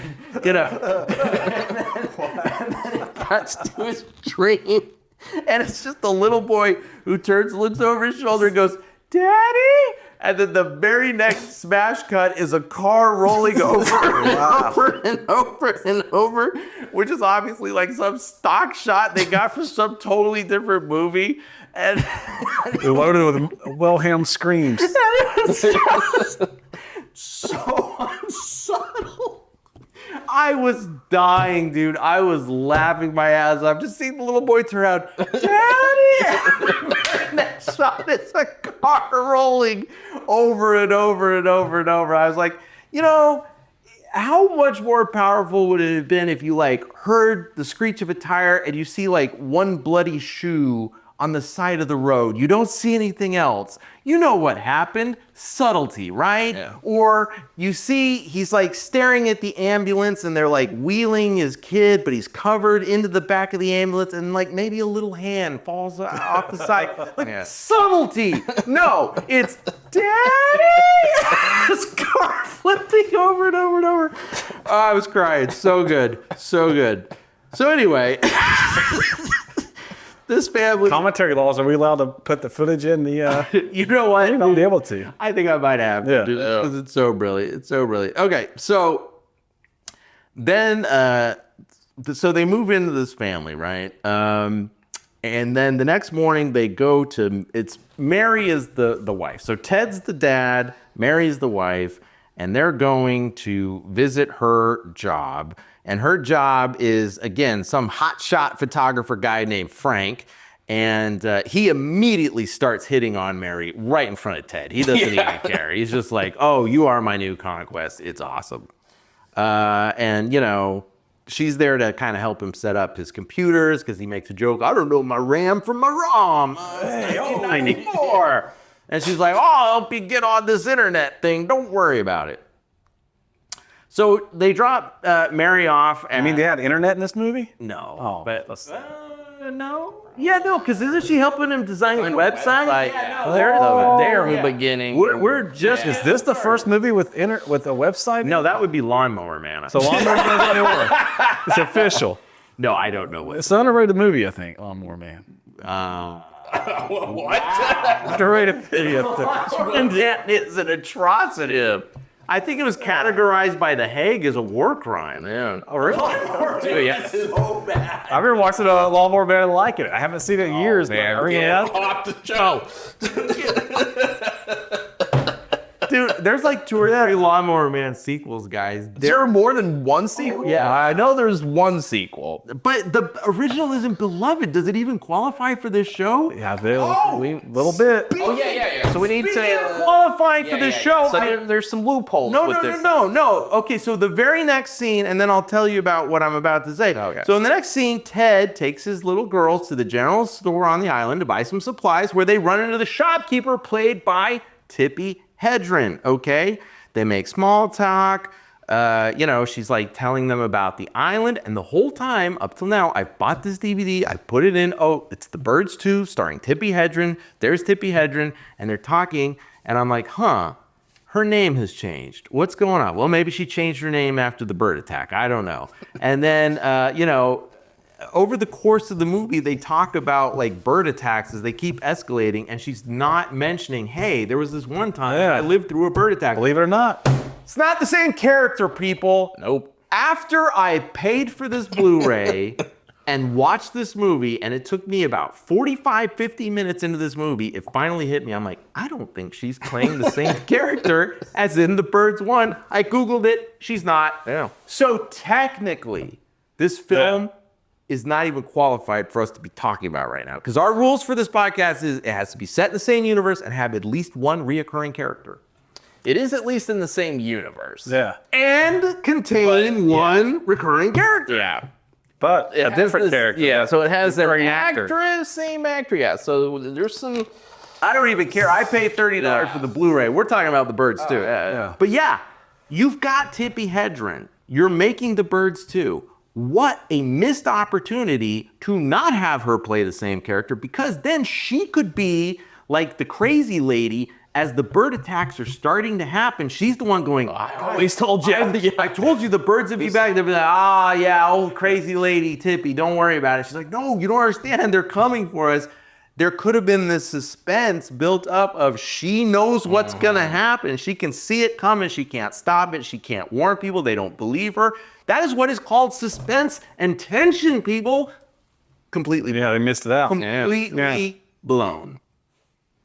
it cuts to his dream, and it's just the little boy who looks over his shoulder and goes, "Daddy!" And then the very next smash cut is a car rolling over and over, which is obviously like some stock shot they got from some totally different movie. And loaded with Wilhelm screams. So unsubtle. I was dying, dude. I was laughing my ass off. Just seeing the little boy turn around, "Daddy!" And that shot is a car rolling over and over and over and over. I was like, how much more powerful would it have been if you like heard the screech of a tire and you see like one bloody shoe on the side of the road. You don't see anything else. You know what happened? Subtlety, right? Yeah. Or you see he's like staring at the ambulance and they're like wheeling his kid, but he's covered into the back of the ambulance and like maybe a little hand falls off the side. Like subtlety. No, it's Daddy! This car flipping over and over and over. Oh, I was crying. So good. So good. So anyway, this family. Commentary laws, are we allowed to put the footage in the... You know what? I'll be able to. I think I might have. Yeah. Because it's so brilliant. It's so brilliant. Okay, so then, so they move into this family, right? And then the next morning they go to, Mary is the wife. So Ted's the dad, Mary is the wife, and they're going to visit her job. And her job is, again, some hotshot photographer guy named Frank. And he immediately starts hitting on Mary right in front of Ted. He doesn't even care. He's just like, oh, you are my new conquest. It's awesome. And, you know, she's there to kind of help him set up his computers because he makes a joke. I don't know my RAM from my ROM. Hey, 1994. And she's like, oh, I'll help you get on this internet thing. Don't worry about it. So they drop Mary off. I mean, they had internet in this movie? No. Oh, but let's... no. Yeah, no, because isn't she helping him design a website? Yeah, no. They're in the beginning. We're just... Is this the first movie with a website? No, that would be Lawnmower Man. So Lawnmower Man doesn't work. It's official. No, I don't know what. It's an underrated movie, I think, Lawnmower Man. What? Underrated video. And that is an atrocity. I think it was categorized by The Hague as a war crime. Yeah. Oh, really? Dude, yeah. So bad. I've been watching a Lawnmower Man and like it. I haven't seen it in years, man. Off the show. Dude, there's like 2 or 3 Lawnmower Man sequels, guys. Is there more than one sequel? Yeah. I know there's one sequel. But the original isn't beloved. Does it even qualify for this show? Yeah, a little bit. Oh, yeah. So we need to... Qualifying for this show. So there's some loopholes with this. No. Okay, so the very next scene, and then I'll tell you about what I'm about to say. Okay. So in the next scene, Ted takes his little girls to the general store on the island to buy some supplies where they run into the shopkeeper played by Tippi Hedren, okay? They make small talk. You know, she's like telling them about the island. And the whole time, up till now, I bought this DVD. I put it in. Oh, it's The Birds 2 starring Tippi Hedren. There's Tippi Hedren. And they're talking. And I'm like, huh, her name has changed. What's going on? Well, maybe she changed her name after the bird attack. I don't know. And then, you know, over the course of the movie, they talk about like bird attacks as they keep escalating, and she's not mentioning, hey, there was this one time I lived through a bird attack. Believe it or not. It's not the same character, people. Nope. After I paid for this Blu-ray and watched this movie, and it took me about 45, 50 minutes into this movie, it finally hit me. I'm like, I don't think she's playing the same character as in The Birds 1. I Googled it. She's not. Yeah. So technically, this film is not even qualified for us to be talking about right now. Because our rules for this podcast is it has to be set in the same universe and have at least one reoccurring character. It is at least in the same universe. Yeah. And contain one recurring character. Yeah. But a different character. Yeah, so it has their Different actor. actress, same actor. Yeah, so there's some... I don't even care. I paid $30 for the Blu-ray. We're talking about The Birds too. yeah. But yeah, you've got Tippi Hedren. You're making The Birds too. What a missed opportunity to not have her play the same character, because then she could be like the crazy lady as the bird attacks are starting to happen. She's the one going, I always told you. I told you the birds would be back. They'll be like, yeah, old crazy lady Tippi, don't worry about it. She's like, no, you don't understand. They're coming for us. There could have been this suspense built up of she knows what's going to happen. She can see it coming. She can't stop it. She can't warn people. They don't believe her. That is what is called suspense and tension, people. Completely, Yeah, they missed it out. completely blown.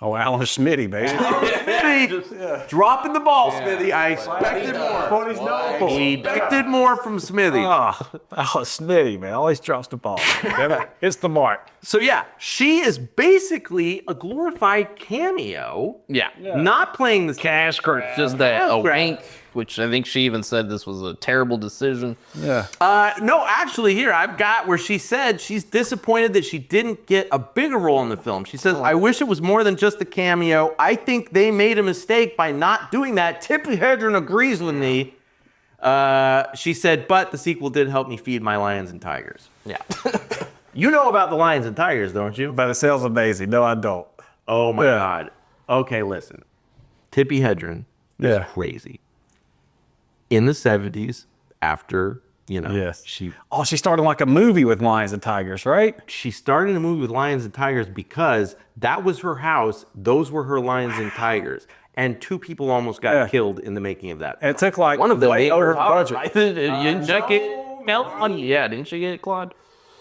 Oh, Alan Smithee, baby. Smithy, dropping the ball, Smithy. I expected more. We expected more from Smithy. Alan Smithee, man. Always drops the ball. It's the mark. So yeah, she is basically a glorified cameo. Yeah. Not playing the Cash grab. Just a wink. which I think she even said this was a terrible decision. Yeah. No, actually, here I've got where she said she's disappointed that she didn't get a bigger role in the film. She says, "I wish it was more than just a cameo. I think they made a mistake by not doing that." Tippi Hedren agrees with me. She said, "But the sequel did help me feed my lions and tigers." Yeah. You know about the lions and tigers, don't you? But it sounds amazing. No, I don't. Oh my Yeah. God. Okay, listen. Tippi Hedren is crazy. In the 70s, after, Yes. she She started like a movie with lions and tigers, right? she started a movie with lions and tigers because that was her house. Those were her lions and tigers. And 2 people almost got killed in the making of that. And it took like One of them way made over her her budget. Didn't she get Melanie? Yeah, didn't she get Claude?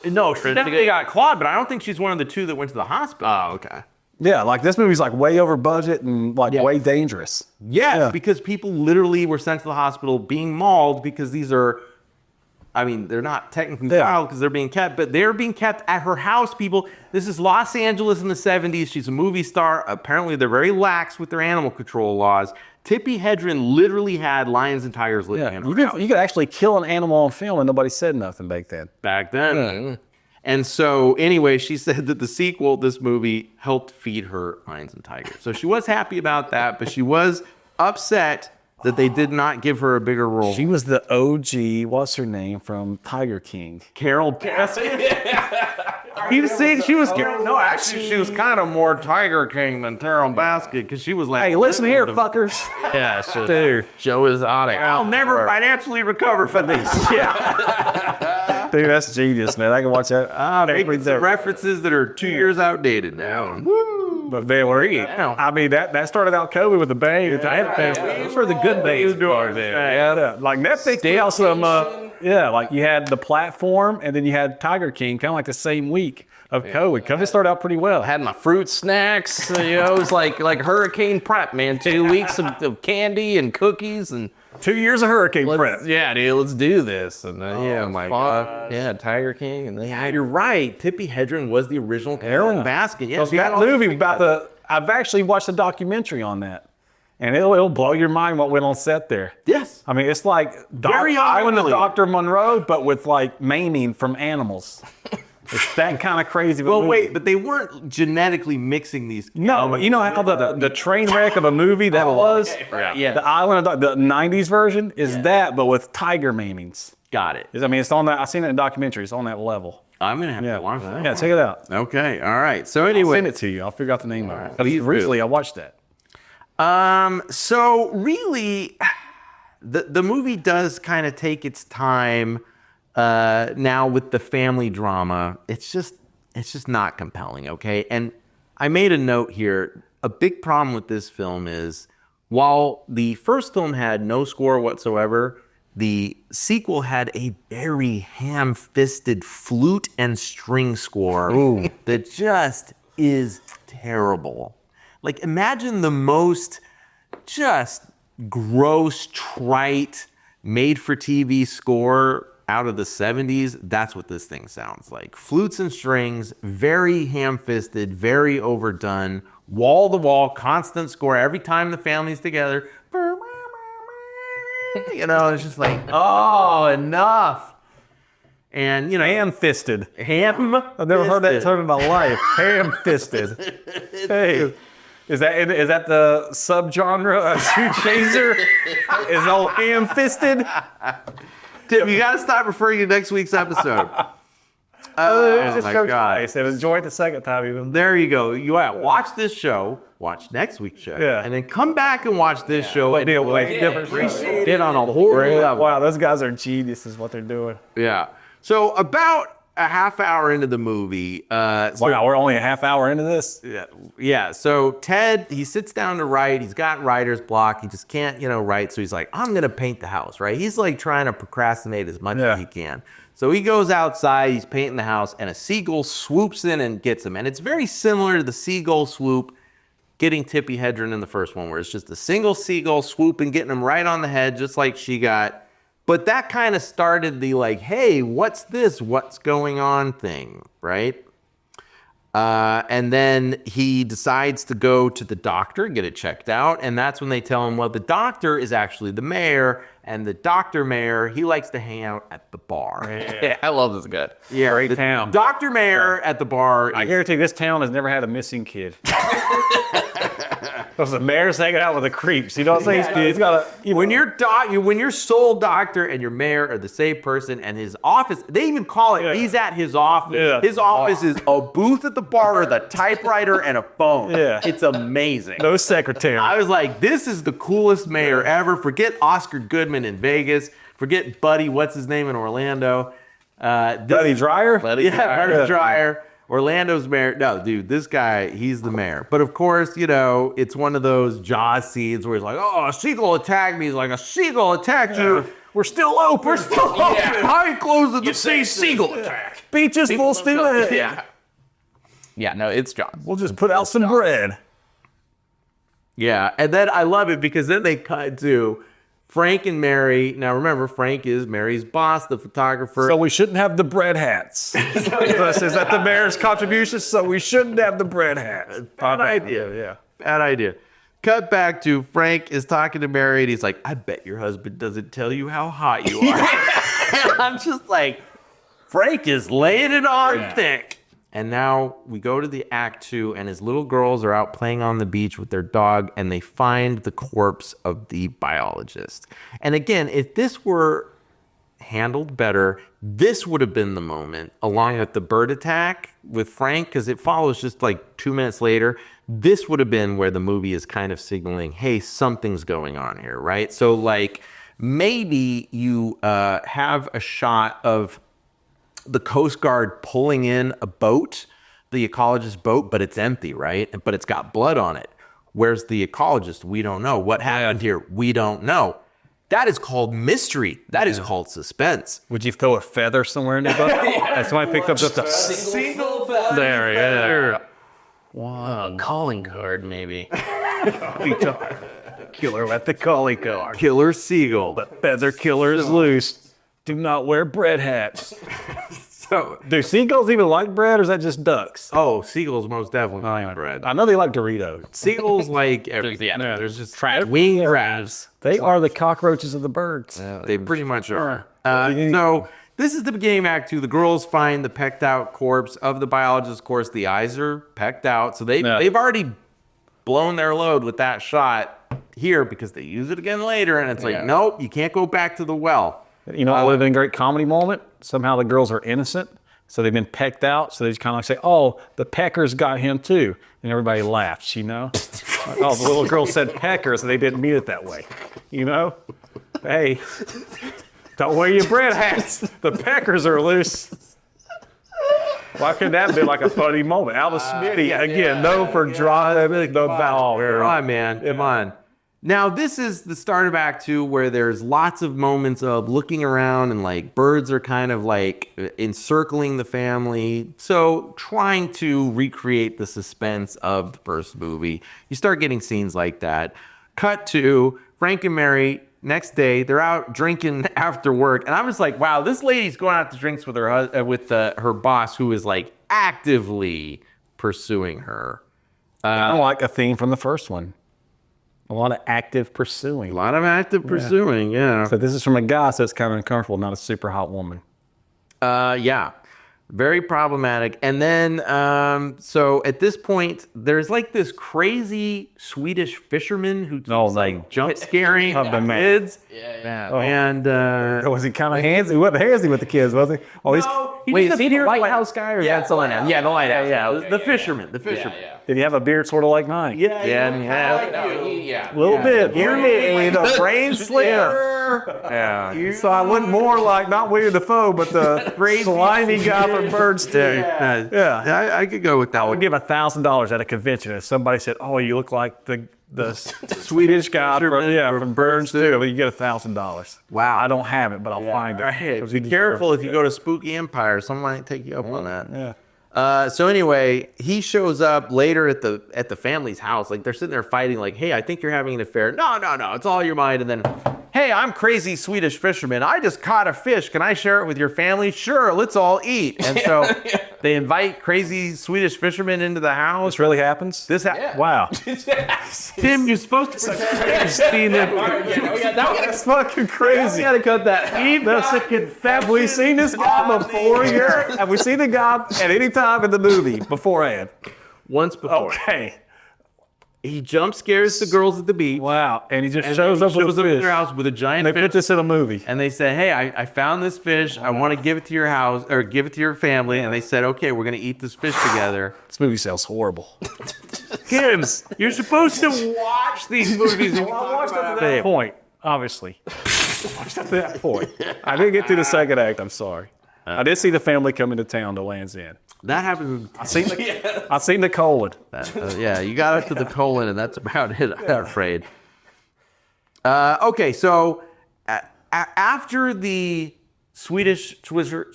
No, she definitely got clawed, but I don't think she's one of the 2 that went to the hospital. Oh, okay. Yeah, like this movie's like way over budget and like way dangerous. Yes, Yeah. because people literally were sent to the hospital being mauled because these are, I mean, they're not technically wild because they're being kept, but they're being kept at her house, people. This is Los Angeles in the 70s. She's a movie star. Apparently, they're very lax with their animal control laws. Tippi Hedren literally had lions and tigers living in her house You could actually kill an animal on film and nobody said nothing back then. back then. And so, anyway, she said that the sequel, this movie, helped feed her lions and tigers. So she was happy about that, but she was upset that they did not give her a bigger role. She was the OG, what's her name, from Tiger King. Carol Baskin. You see, she was no, actually, she was kind of more Tiger King than Carol Baskin because she was like, Hey, listen here, fuckers. Yeah, so Dude. Joe Exotic. I'll never financially recover from this. Dude, that's genius, man. I can watch that. Making some references that are 2 years outdated now. But Valerie, I mean, that started out COVID with a bang. Those were the good days. Yeah. Like Netflix, they also, like you had The Platform and then you had Tiger King, kind of like the same week of COVID. It started out pretty well. I had my fruit snacks, it was like hurricane prep, man. 2 weeks of candy and cookies and 2 years of hurricane prep. yeah, dude, let's do this. And I'm like, yeah, Tiger King. And Yeah, you're right. Tippi Hedren was the original Carol Baskin. Yes, That movie about I've actually watched a documentary on that. And it'll blow your mind what went on set there. Yes. I mean, it's like Very Island of unfamiliar. Dr. Monroe, but with like maiming from animals. It's that kind of crazy. of a Well, movie. wait, but they weren't genetically mixing these. No, but you know how the train wreck of a movie that was? Yeah. The Island of the 90s version is that, but with tiger maimings. Got it. I mean, it's on that. I've seen it in a documentary. It's on that level. I'm going to have to watch that. Yeah, check it out. Okay, all right. So I'll anyway. send it to you. I'll figure out the name of it. Please do. Recently, I watched that. So really, the movie does kind of take its time now with the family drama. It's just not compelling, okay? And I made a note here. A big problem with this film is while the first film had no score whatsoever, the sequel had a very ham-fisted flute and string score that just is terrible. Like, imagine the most just gross, trite, made-for-TV score out of the 70s. That's what this thing sounds like. Flutes and strings, very ham-fisted, very overdone, wall-to-wall, constant score every time the family's together. It's just like, oh, enough. And, Ham-fisted. ham. I've never heard that term in my life. Ham-fisted. Hey, is that the subgenre of shoe chaser? Is old ham-fisted? Tim, you got to stop referring to next week's episode. Just my go God. twice and enjoy it the second time even. There you go. Watch this show, watch next week's show, Yeah. and then come back and watch this show. And different. get on a whole level. Wow, those guys are geniuses what they're doing. Yeah. So about a half hour into the movie, Wow, we're only a half hour into this. yeah. So Ted, he sits down to write. He's got writer's block. He just can't, write. So he's like, I'm gonna paint the house, right? He's like trying to procrastinate as much as he can. So he goes outside. He's painting the house, and a seagull swoops in and gets him. And it's very similar to the seagull swoop getting Tippi Hedren in the first one, where it's just a single seagull swooping, getting him right on the head, just like she got. But that kind of started the like, hey, what's this? What's going on thing, right? And then he decides to go to the doctor, get it checked out. And that's when they tell him, well, the doctor is actually the mayor. And the doctor mayor, he likes to hang out at the bar. Yeah, I love this guy. Yeah, Great the town. Dr. Mayor at the bar. I guarantee this town has never had a missing kid. Because the mayor's hanging out with the creeps. You know what I'm saying? He's got a, when your sole doctor and your mayor are the same person, and his office, they even call it, he's at his office. Yeah. His office is a booth at the bar with a typewriter and a phone. Yeah. It's amazing. no secretary. I was like, this is the coolest mayor ever. Forget Oscar Goodman in Vegas. Forget Buddy, what's his name in Orlando? Buddy Dreyer? Buddy Dreyer. Orlando's mayor. No, dude, this guy, he's the mayor. But of course, you know, it's one of those Jaws scenes where he's like, oh, a seagull attacked me. He's like, a seagull attacked you. We're still open. We're still open. How you closing the You say beach? seagull attack. Beach is full steam ahead. Yeah. Yeah, no, it's John. We'll just put out some bread. Yeah, and then I love it because then they cut to Frank and Mary. Now remember, Frank is Mary's boss, the photographer. So we shouldn't have the bread hats. Is that the mayor's contribution? So we shouldn't have the bread hats. Bad idea. Yeah. Bad idea. Cut back to Frank is talking to Mary and he's like, I bet your husband doesn't tell you how hot you are. And I'm just like, Frank is laying it on thick. And now we go to the act 2 and his little girls are out playing on the beach with their dog and they find the corpse of the biologist. And again, if this were handled better, this would have been the moment, along with the bird attack with Frank, because it follows just like 2 minutes later. This would have been where the movie is kind of signaling, hey, something's going on here, right? So like maybe you have a shot of the Coast Guard pulling in a boat, the ecologist boat, but it's empty, right? But it's got blood on it. Where's the ecologist? We don't know. What happened here? We don't know. That is called mystery. That is called suspense. Would you throw a feather somewhere in the boat? That's why I picked up just a Single feather. there. Yeah. Wow, calling card maybe. Killer at the calling card. Killer seagull. Feather killer is loose. Do not wear bread hats. So, Do seagulls even like bread, or is that just ducks? oh, seagulls most definitely like bread. I know they like Doritos. Seagulls like everything. Yeah, There's just wing crabs. They are the cockroaches of the birds. they pretty much are. So this is the beginning of Act 2. The girls find the pecked out corpse of the biologist. Of course, the eyes are pecked out. So they've already blown their load with that shot here because they use it again later. And it's like, nope, you can't go back to the well. You know, what would have been a great comedy moment? Somehow the girls are innocent, so they've been pecked out. So they just kind of like say, oh, the peckers got him too. And everybody laughs, you know? Like, oh, the little girl said peckers, and they didn't mean it that way. You know? Hey, don't wear your bread hats. The peckers are loose. Why couldn't that be like a funny moment? Alan Smithee, again, no for dry, no foul. Come on, man. Come on. Now, this is the start of Act 2 where there's lots of moments of looking around and like birds are kind of like encircling the family. So trying to recreate the suspense of the first movie. You start getting scenes like that. Cut to Frank and Mary. Next day, they're out drinking after work. And I was like, wow, this lady's going out to drinks with her boss who is like actively pursuing her. I don't like a theme from the first one. A lot of active pursuing. A lot of active pursuing, yeah. So this is from a guy, so it's kind of uncomfortable, not a super hot woman. Yeah. Very problematic. And then, so at this point, there's like this crazy Swedish fisherman who's like jump scaring kids. Yeah. And Was he kind of handsy? He wasn't handsy with the kids, was he? Oh, Wait, is he the lighthouse guy or that's the lighthouse? Yeah, the lighthouse. Yeah, the fisherman. The fisherman. Did he have a beard sort of like mine? Yeah. A little bit. You're with a brain sliver. Yeah. So I went more like not William Dafoe, but the slimy guy from Birds too. Yeah. I could go with that I would one. give $1,000 at a convention if somebody said, "Oh, you look like the Swedish guy from Birds too." But you get $1,000. Wow. I don't have it, but I'll find it. Hey, be careful if you go to Spooky Empire. Someone might take you up on that. Yeah. So anyway, he shows up later at the family's house. Like they're sitting there fighting. Like, hey, I think you're having an affair. No, it's all your mind. And then hey, I'm crazy Swedish fisherman. I just caught a fish. Can I share it with your family? Sure, let's all eat. And so they invite crazy Swedish fishermen into the house. This really happens? Wow. Tim, you're supposed to see them. That's fucking crazy. gotta cut that. Have we seen this guy before here? Have we seen the guy at any time in the movie beforehand? Once before. Okay. He jump scares the girls at the beach. Wow. And he just And shows then up he with shows a up at fish. their house with a giant They fish. put this in a movie. And they said, hey, I found this fish. I want to give it to your house or give it to your family. And they said, okay, we're going to eat this fish together. This movie sounds horrible. Kim, you're supposed to watch these movies. I watched up to that point, obviously. Watched up to that point. I didn't get to the second act, I'm sorry. I did see the family come into town to Land's End. That happened. I seen the colon. Yeah, you got up to the colon, and that's about it, I'm afraid. Okay, so after the Swedish fisherman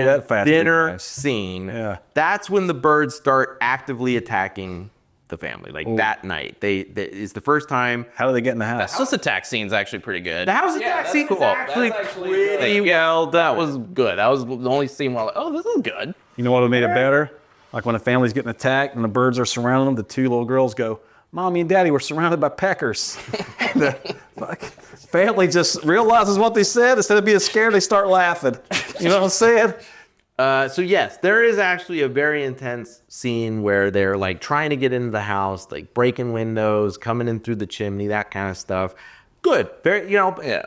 that fast, dinner guys. scene, that's when the birds start actively attacking the family. Like that night, it's the first time. How do they get in the house? House attack scene's actually pretty good. The house attack scene is actually pretty well That done. was good. That was the only scene where I'm like, oh, this is good. You know what would have made it better? Like when a family's getting attacked and the birds are surrounding them, the two little girls go, Mommy and Daddy, we're surrounded by peckers. And the family just realizes what they said. Instead of being scared, they start laughing. You know what I'm saying? So yes, there is actually a very intense scene where they're like trying to get into the house, like breaking windows, coming in through the chimney, that kind of stuff. Good, very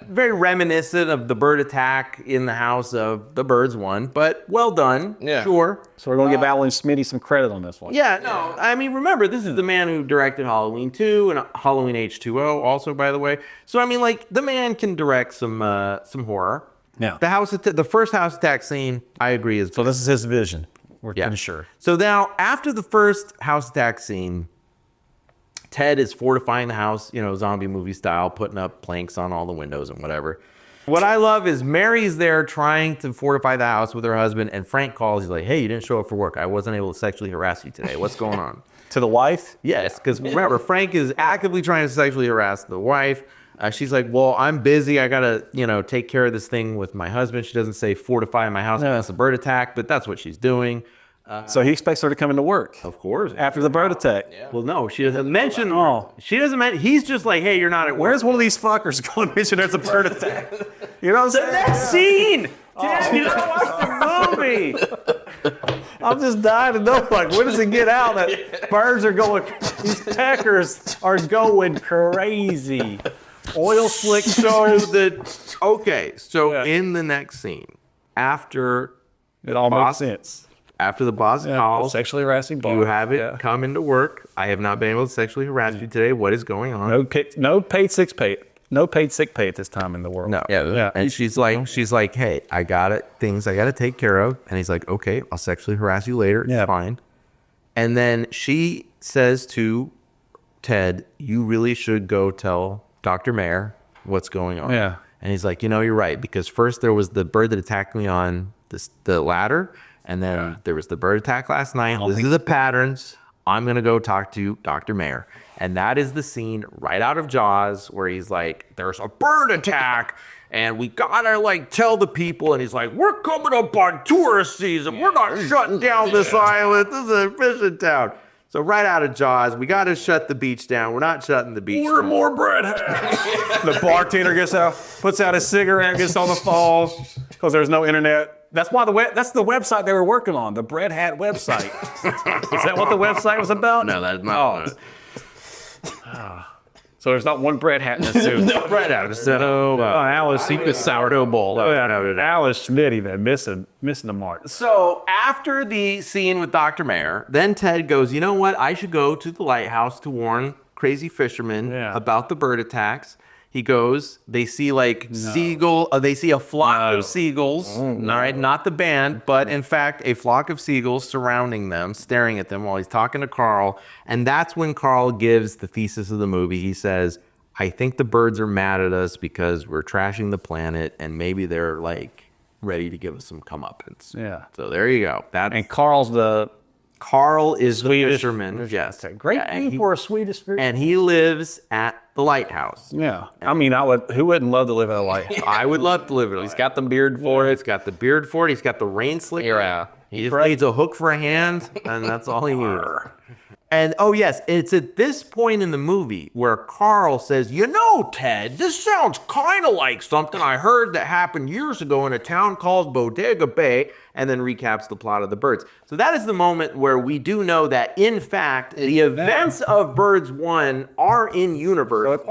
very reminiscent of the bird attack in the house of The Birds One, but well done. Yeah. Sure. So we're going to give Alan Smithee some credit on this one. Yeah, no, I mean, remember, this is the man who directed Halloween 2 and Halloween H2O also, by the way. So, I mean, like, the man can direct some horror. Yeah. The first house attack scene, I agree, is So this is his vision. We're yeah. pretty sure. So now, after the first house attack scene, Ted is fortifying the house, zombie movie style, putting up planks on all the windows and whatever. What I love is Mary's there trying to fortify the house with her husband, and Frank calls. He's like, hey, you didn't show up for work. I wasn't able to sexually harass you today. What's going on? To the wife? Yes, because remember, Frank is actively trying to sexually harass the wife. She's like, well, I'm busy. I got to, take care of this thing with my husband. She doesn't say fortify my house against a bird attack, but that's what she's doing. So he expects her to come into work Of course. after the bird attack. Yeah. Well, no, she doesn't mention. Oh. She doesn't mention. He's just like, hey, you're not at work. Where's one of these fuckers going to mention there's a bird attack? You know what I'm saying? that scene? Tim, you don't watch the movie. I'm just dying to know, like, when does it get out that birds are going, these peckers are going crazy. Oil slick. So in the next scene, after It all makes sense. After the boss calls, Sexually harassing boss. you have it come into work. I have not been able to sexually harass you today. What is going on? No paid sick pay. No paid sick pay at this time in the world. No. Yeah. And she's like, hey, I got it. Things I got to take care of. And he's like, okay, I'll sexually harass you later. It's fine. And then she says to Ted, you really should go tell Dr. Mayer what's going on. Yeah. And he's like, you're right. Because first there was the bird that attacked me on the ladder. And then there was the bird attack last night. This is the patterns. I'm going to go talk to Dr. Mayer. And that is the scene right out of Jaws where he's like, there's a bird attack and we got to tell the people. And he's like, we're coming up on tourist season. We're not shutting down this island. This is a fishing town. So right out of Jaws, we got to shut the beach down. We're not shutting the beach down. Order more bread hats. The bartender gets out, puts out his cigarette, gets on the phone because there's no internet. That's why that's the website they were working on, the Bread Hat website. Is that what the website was about? No, that's not. So there's not one bread hat in this suit. No bread out. Alice, The sourdough bowl. Alice Smithee, then missing the mark. So after the scene with Dr. Mayer, then Ted goes, you know what? I should go to the lighthouse to warn crazy fishermen about the bird attacks. He goes, they see they see a flock of seagulls, all right, not the band, but in fact, a flock of seagulls surrounding them, staring at them while he's talking to Carl. And that's when Carl gives the thesis of the movie. He says, I think the birds are mad at us because we're trashing the planet and maybe they're ready to give us some comeuppance. Yeah. So there you go. And Carl's the Carl is the Swedish fisherman. Yes. Great Yeah, name for a Swedish fish. and he lives at the lighthouse. Yeah. I mean, who wouldn't love to live at a lighthouse? I would love to live it. He's got the beard for it. He's got the beard for it. He's got the rain slicker. Yeah. He just needs a hook for a hand, and that's all he needs. And oh yes, it's at this point in the movie where Carl says, "You know, Ted, this sounds kind of like something I heard that happened years ago in a town called Bodega Bay," and then recaps the plot of The Birds. So that is the moment where we do know that, in fact, the events of Birds 1 are in universe.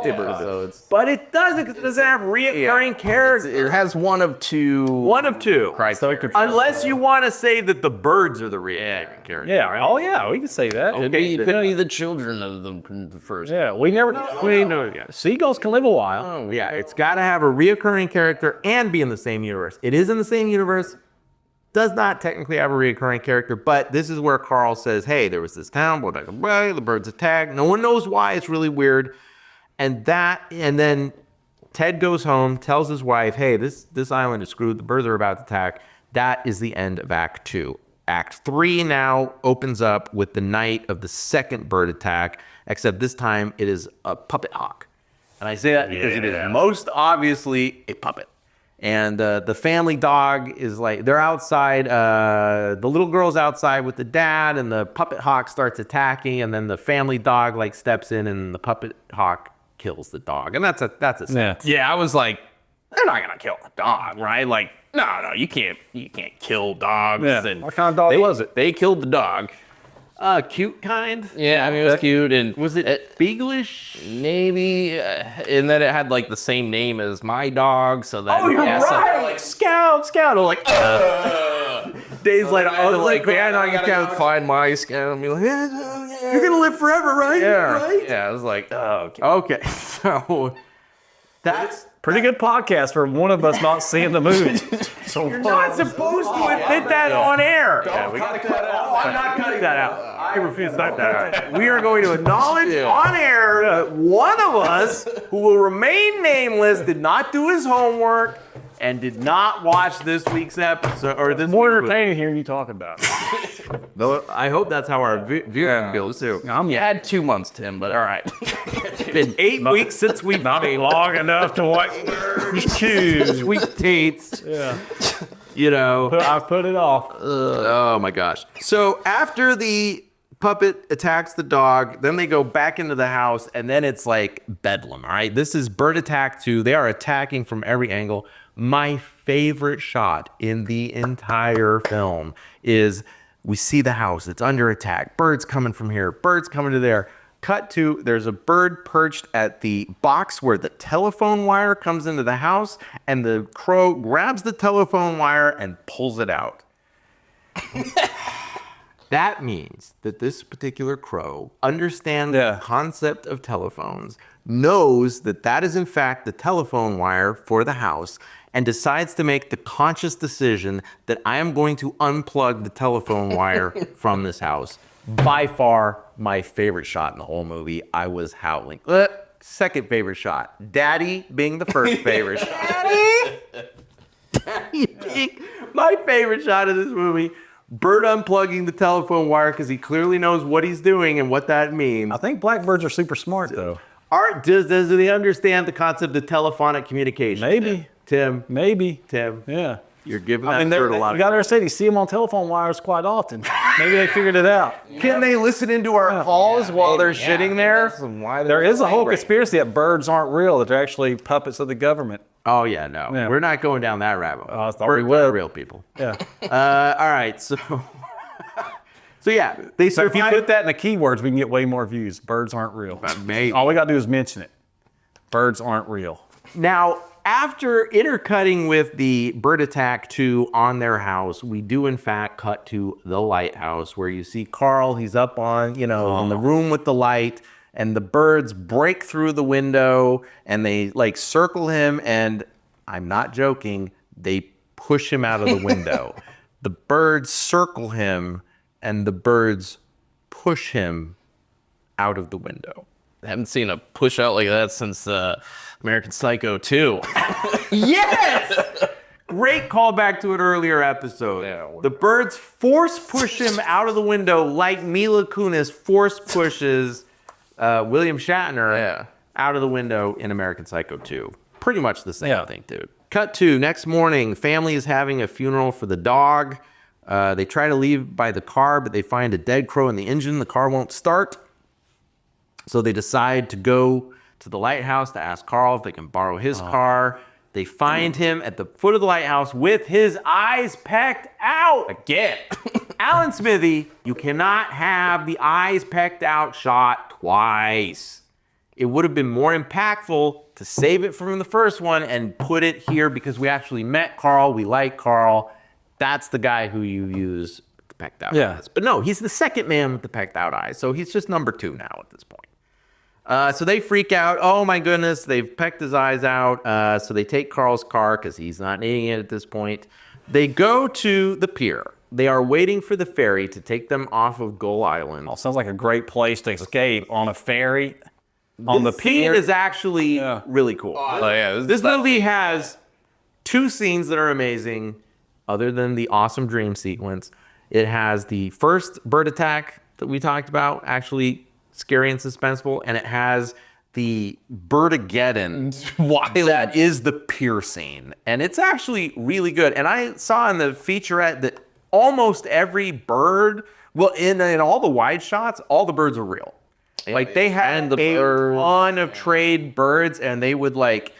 But it doesn't have reoccurring characters. It has one of two. One of two. Christ. Unless you want to say that the birds are the reoccurring characters. Yeah. Oh, yeah. We can say that. Could be the children of the first. Yeah. We know. Yeah. Seagulls can live a while. Oh, yeah, it's got to have a reoccurring character and be in the same universe. It is in the same universe, does not technically have a reoccurring character, but this is where Carl says, hey, there was this town, the birds attacked. No one knows why. It's really weird. And then Ted goes home, tells his wife, hey, this island is screwed. The birds are about to attack. That is the end of Act 2. Act 3 now opens up with the night of the second bird attack, except this time it is a puppet hawk. And I say that because it is most obviously a puppet. And the family dog is like, they're outside, the little girl's outside with the dad, and the puppet hawk starts attacking, and then the family dog like steps in, and the puppet hawk kills the dog. And that's a Yeah, I was like, they're not gonna kill the dog, right? Like, no, you can't kill dogs. Yeah. And What kind of dog was it? They killed the dog. cute kind. Yeah, I mean, it was cute, and Was it Beaglish? maybe, and then it had like the same name as my dog, so that you're so right. they're like Scout. I'm like, Days later, I was like, man, I I gotta find my Scout and be like, you're gonna live forever, right? yeah. I was like, oh, okay. Okay, so that's Pretty good podcast for one of us not seeing the movie. So you're not supposed to admit that on air. we gotta cut that out. Oh, I'm not cutting that out. I refuse to cut that out. We are going to acknowledge on air that one of us, who will remain nameless, did not do his homework and did not watch this week's episode or this. more week's- entertaining hearing you talk about it. Though I hope that's how our viewing feels too. You had 2 months, Tim, but all right. It's been 8 weeks since we've Not be long enough to watch Birds 2. sweet tates. Yeah. You know. I put it off. Oh my gosh. So after the puppet attacks the dog, then they go back into the house, and then it's like bedlam, all right? This is Bird Attack 2. They are attacking from every angle. My favorite shot in the entire film is we see the house. It's under attack. Birds coming from here. Birds coming to there. Cut to, there's a bird perched at the box where the telephone wire comes into the house, and the crow grabs the telephone wire and pulls it out. That means that this particular crow understands the concept of telephones, knows that that is in fact the telephone wire for the house, and decides to make the conscious decision that I am going to unplug the telephone wire from this house. By far my favorite shot in the whole movie. I was howling. Second favorite shot. Daddy being the first favorite shot. Daddy being my favorite shot of this movie. Bird unplugging the telephone wire because he clearly knows what he's doing and what that means. I think blackbirds are super smart, though. Does he understand the concept of telephonic communication? Maybe. Tim. Maybe. Tim. Yeah. You're giving that I mean, bird a lot you got to say, you see them on telephone wires quite often. Maybe they figured it out. Can they listen into our calls while they're shitting there? There is a whole conspiracy that birds aren't real, that they're actually puppets of the government. Oh, yeah, no. Yeah. We're not going down that rabbit hole. I thought We're we would. real people. Yeah. All right, so... So, yeah. They So if you survive- put that in the keywords, we can get way more views. Birds aren't real. Maybe. All we got to do is mention it. Birds aren't real. Now, after intercutting with the Bird Attack 2 on their house, we do in fact cut to the lighthouse where you see Carl, he's up on, in the room with the light, and the birds break through the window and they like circle him, and I'm not joking, they push him out of the window. The birds circle him and the birds push him out of the window. I haven't seen a push out like that since American Psycho 2. Yes! great callback to an earlier episode. Yeah. The birds force push him out of the window like Mila Kunis force pushes William Shatner out of the window in American Psycho 2. Pretty much the same thing, dude. Cut to next morning. Family is having a funeral for the dog. They try to leave by the car, but they find a dead crow in the engine. The car won't start. So they decide to go to the lighthouse to ask Carl if they can borrow his car. They find him at the foot of the lighthouse with his eyes pecked out. Again. Alan Smithee, you cannot have the eyes pecked out shot twice. It would have been more impactful to save it from the first one and put it here because we actually met Carl. We like Carl. That's the guy who you use pecked out eyes. But no, he's the second man with the pecked out eyes. So he's just number 2 now at this point. So they freak out. Oh my goodness, they've pecked his eyes out. So they take Carl's car because he's not needing it at this point. They go to the pier. They are waiting for the ferry to take them off of Gull Island. Oh, sounds like a great place to escape on a ferry. On the pier is actually really cool. This movie has 2 scenes that are amazing, other than the awesome dream sequence. It has the first bird attack that we talked about, actually scary and suspenseful, and it has the Birdageddon. That is the pier scene, and it's actually really good. And I saw in the featurette that almost every bird, well, in all the wide shots, all the birds are real. Like they had a ton of trade birds, and they would like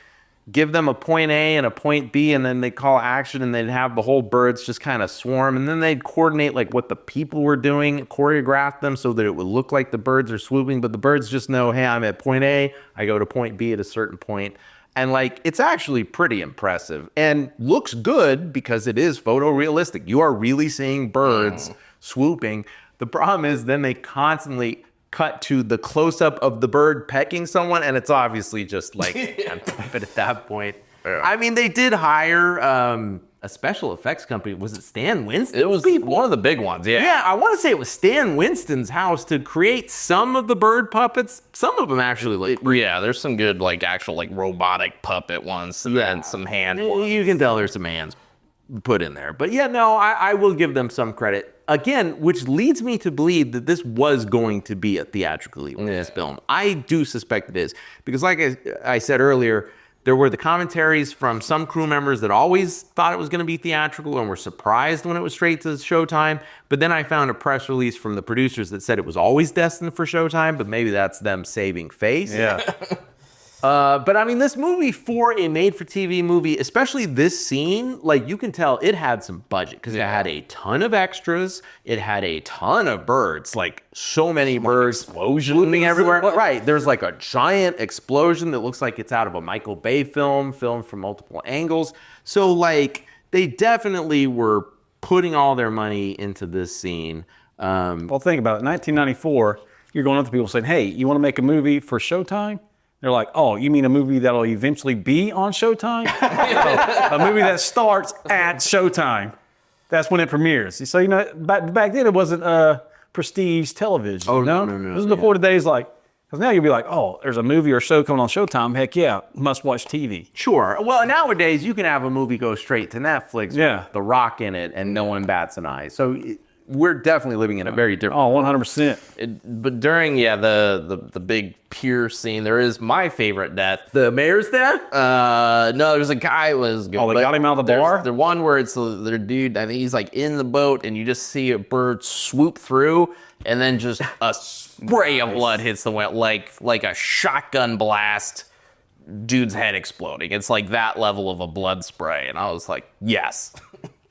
give them a point A and a point B, and then they'd call action, and they'd have the whole birds just kind of swarm, and then they'd coordinate like what the people were doing, choreograph them so that it would look like the birds are swooping, but the birds just know, hey, I'm at point A, I go to point B at a certain point. And like, it's actually pretty impressive and looks good because it is photorealistic. You are really seeing birds swooping. The problem is then they constantly cut to the close-up of the bird pecking someone, and it's obviously just like but at that point. I mean, they did hire a special effects company. Was it Stan Winston? It was one of the big ones, Yeah, I want to say it was Stan Winston's house to create some of the bird puppets. Some of them actually there's some good like actual like robotic puppet ones and some hand ones. You can tell there's some hands put in there. But yeah, no, I will give them some credit. Again, which leads me to believe that this was going to be a theatrically released film. I do suspect it is. Because like I said earlier, there were the commentaries from some crew members that always thought it was going to be theatrical and were surprised when it was straight to Showtime. But then I found a press release from the producers that said it was always destined for Showtime, but maybe that's them saving face. Yeah. But I mean, this movie, for a made-for-TV movie, especially this scene, like you can tell it had some budget because it had a ton of extras. It had a ton of birds, like so many birds swooping everywhere. Right, there's like a giant explosion that looks like it's out of a Michael Bay film, filmed from multiple angles. So like, they definitely were putting all their money into this scene. Well, think about it. 1994, you're going up to people saying, hey, you want to make a movie for Showtime? They're like, oh, you mean a movie that'll eventually be on Showtime? A movie that starts at Showtime. That's when it premieres. So, you know, back then it wasn't prestige television. Oh, you know? no. This is before the days like, because now you'll be like, oh, there's a movie or show coming on Showtime. Heck yeah, must watch TV. Sure. Well, nowadays you can have a movie go straight to Netflix with The Rock in it and no one bats an eye. So we're definitely living in a very different. Oh, 100%. But during the big pier scene, there is my favorite death. The mayor's death? No, there's a guy who was good. Oh, they got him out of the bar? The one where it's the dude, I think he's like in the boat and you just see a bird swoop through and then just a spray of blood hits the wind like a shotgun blast, dude's head exploding. It's like that level of a blood spray. And I was like, yes.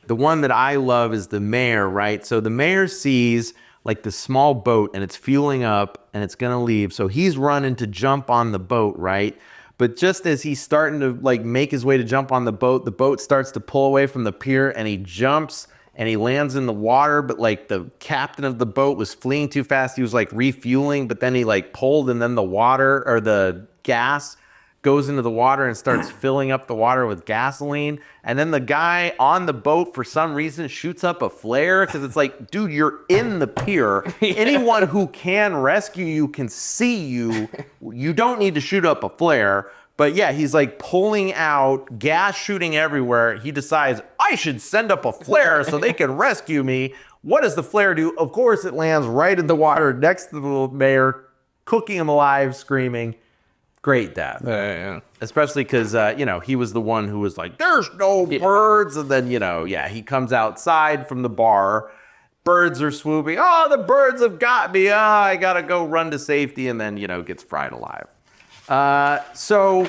The one that I love is the mayor, right? So the mayor sees like the small boat and it's fueling up and it's gonna leave. So he's running to jump on the boat, right? But just as he's starting to like make his way to jump on the boat starts to pull away from the pier and he jumps and he lands in the water. But like the captain of the boat was fleeing too fast. He was like refueling, but then he like pulled and then the water or the gas goes into the water and starts filling up the water with gasoline. And then the guy on the boat, for some reason, shoots up a flare because it's like, dude, you're in the pier. Anyone who can rescue you can see you. You don't need to shoot up a flare. But yeah, he's like pulling out, gas shooting everywhere. He decides, I should send up a flare so they can rescue me. What does the flare do? Of course, it lands right in the water next to the mayor, cooking him alive, screaming. Great death. Yeah. Especially because, he was the one who was like, there's no birds. And then, he comes outside from the bar. Birds are swooping. Oh, the birds have got me. I got to go run to safety. And then, gets fried alive. So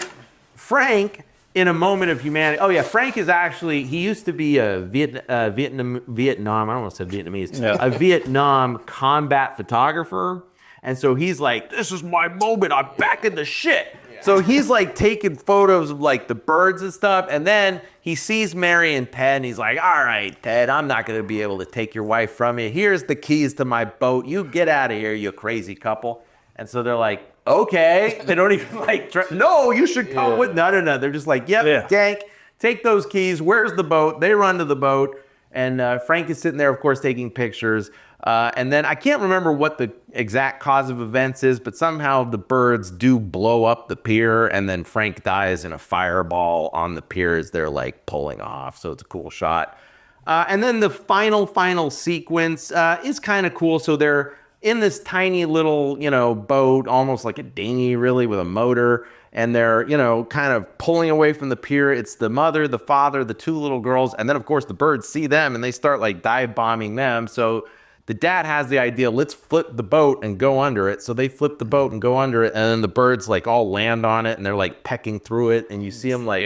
Frank, in a moment of humanity. Oh, yeah. Frank is actually, he used to be a Vietnam, I almost said Vietnamese, a Vietnam combat photographer. And so he's like, this is my moment. I'm back in the shit. Yeah. So he's like taking photos of like the birds and stuff. And then he sees Mary and Ted and he's like, all right, Ted, I'm not going to be able to take your wife from you. Here's the keys to my boat. You get out of here, you crazy couple. And so they're like, okay. They don't even like, no, you should come with, no. They're just like, yep, Dank, take those keys. Where's the boat? They run to the boat. And Frank is sitting there, of course, taking pictures. And then I can't remember what the exact cause of events is, but somehow the birds do blow up the pier, and then Frank dies in a fireball on the pier as they're like pulling off. So it's a cool shot. And then the final sequence is kind of cool. So they're in this tiny little, boat, almost like a dinghy really with a motor. And they're, kind of pulling away from the pier. It's the mother, the father, the two little girls. And then, of course, the birds see them and they start like dive bombing them. So the dad has the idea, let's flip the boat and go under it. So they flip the boat and go under it. And then the birds like all land on it and they're like pecking through it. And you see them like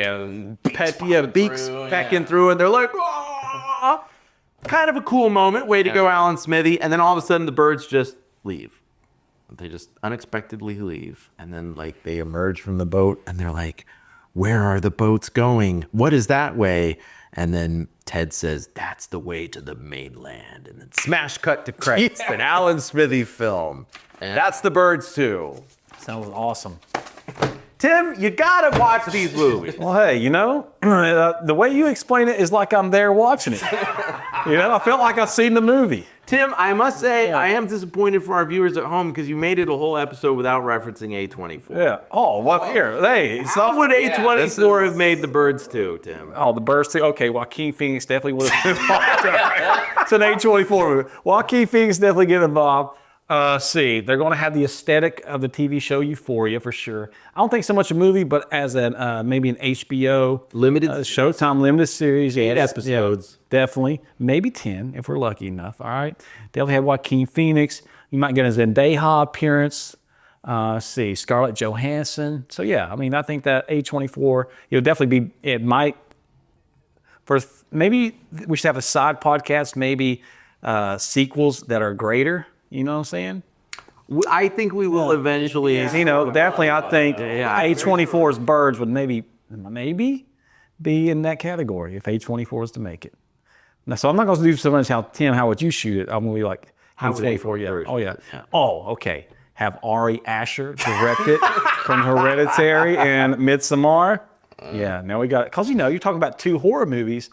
beaks pecking through. And they're like, oh! Kind of a cool moment. Way to go, Alan Smithee. And then all of a sudden the birds just leave. They just unexpectedly leave. And then like they emerge from the boat and they're like, where are the boats going? What is that way? And then Ted says, that's the way to the mainland. And then smash cut to credits. An Alan Smithee film. And that's The Birds 2. Sounds awesome. Tim, you gotta watch these movies. Well, hey, the way you explain it is like I'm there watching it. I felt like I've seen the movie. Tim, I must say, I am disappointed for our viewers at home because you made it a whole episode without referencing A24. Yeah. Oh, what here? Hey, how would A24 have made The Birds 2, Tim? Oh, The Birds 2. Okay, Joaquin Phoenix definitely would have been involved. It's an A24 movie. Joaquin Phoenix definitely get involved. See, they're going to have the aesthetic of the TV show Euphoria for sure. I don't think so much a movie, but as maybe an HBO limited Showtime limited series. 8 episodes. Yeah, definitely. Maybe 10 if we're lucky enough. All right. Definitely have Joaquin Phoenix. You might get a Zendaya appearance. See, Scarlett Johansson. So yeah, I think that A24, it'll definitely be, it might, maybe we should have a side podcast, maybe sequels that are greater. You know what I'm saying? I think we will eventually. Definitely. I think A24's Birds would maybe be in that category if A24 is to make it. Now, so I'm not going to do so much how would you shoot it? I'm going to be like, how would A24? Yeah. Oh yeah. Oh, okay. Have Ari Aster direct it from Hereditary and Midsommar. Yeah. Now we got it because you're talking about two horror movies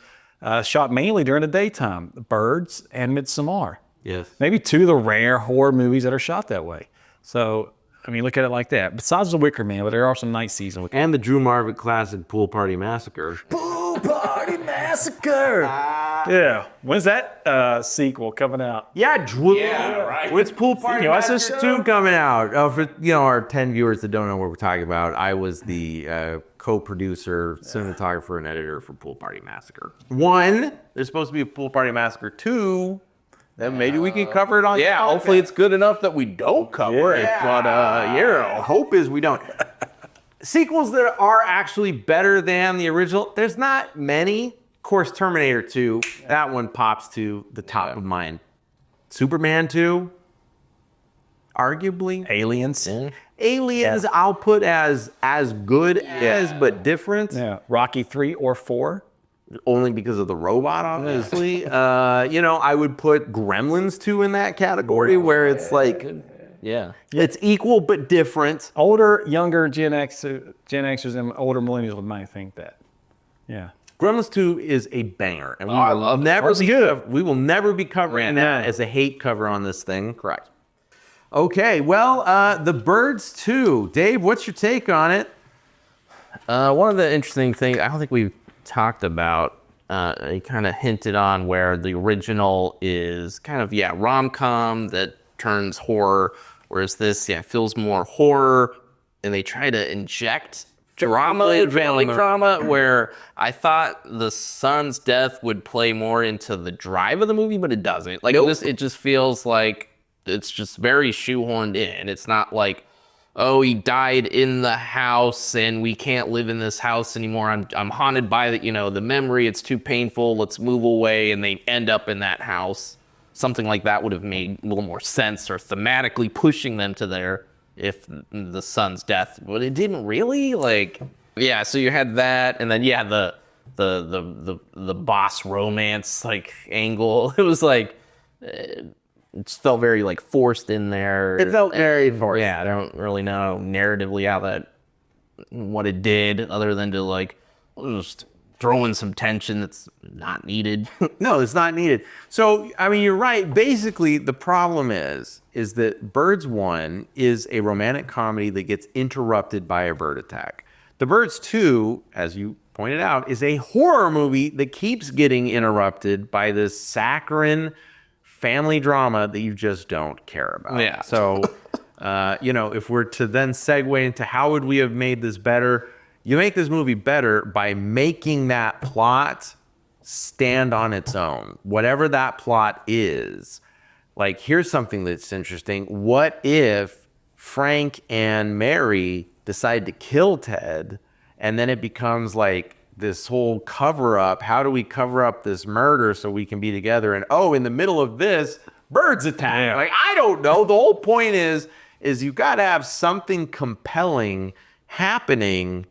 shot mainly during the daytime: The Birds and Midsommar. Yes. Maybe two of the rare horror movies that are shot that way. So, look at it like that. Besides The Wicker Man, but there are some night seasons. And the Drew Marvin classic Pool Party Massacre. Pool Party Massacre! Yeah. When's that sequel coming out? Yeah, right. When's Pool Party Massacre 2 coming out? For our 10 viewers that don't know what we're talking about, I was the co-producer, cinematographer, and editor for Pool Party Massacre 1. There's supposed to be a Pool Party Massacre 2. Then maybe we can cover it on. Yeah, hopefully it's good enough that we don't cover it. But hope is we don't. Sequels that are actually better than the original. There's not many. Of course, Terminator 2. That one pops to the top of mind. Superman 2. Arguably. Aliens. Aliens, I'll put as good as, but different. Yeah. Rocky 3 or 4. Only because of the robot, obviously. I would put Gremlins 2 in that category where it's like, it's equal but different. Older, younger Gen Xers and older millennials might think that. Yeah. Gremlins 2 is a banger. And I love it. We will never be covering that as a hate cover on this thing. Correct. Okay, well, The Birds 2. Dave, what's your take on it? One of the interesting things I don't think we've talked about, he kind of hinted on where the original is kind of, rom-com that turns horror, whereas this, feels more horror, and they try to inject drama, family drama, where I thought the son's death would play more into the drive of the movie, but it doesn't. Like this, it just feels like it's just very shoehorned in. It's not like, oh, he died in the house and we can't live in this house anymore. I'm haunted by the memory. It's too painful. Let's move away. And they end up in that house. Something like that would have made a little more sense, or thematically pushing them to there if the son's death. But it didn't really, so you had that, and then the boss romance angle. It was it felt very forced in there. It felt very forced. Yeah, I don't really know narratively what it did, other than to just throw in some tension that's not needed. No, it's not needed. So, I mean, you're right. Basically, the problem is that Birds 1 is a romantic comedy that gets interrupted by a bird attack. The Birds 2, as you pointed out, is a horror movie that keeps getting interrupted by this saccharine family drama that you just don't care about. Yeah. So, if we're to then segue into how would we have made this better, you make this movie better by making that plot stand on its own. Whatever that plot is. Here's something that's interesting. What if Frank and Mary decide to kill Ted, and then it becomes this whole cover-up? How do we cover up this murder so we can be together? And in the middle of this, birds attack. Yeah. I don't know. The whole point is you've got to have something compelling happening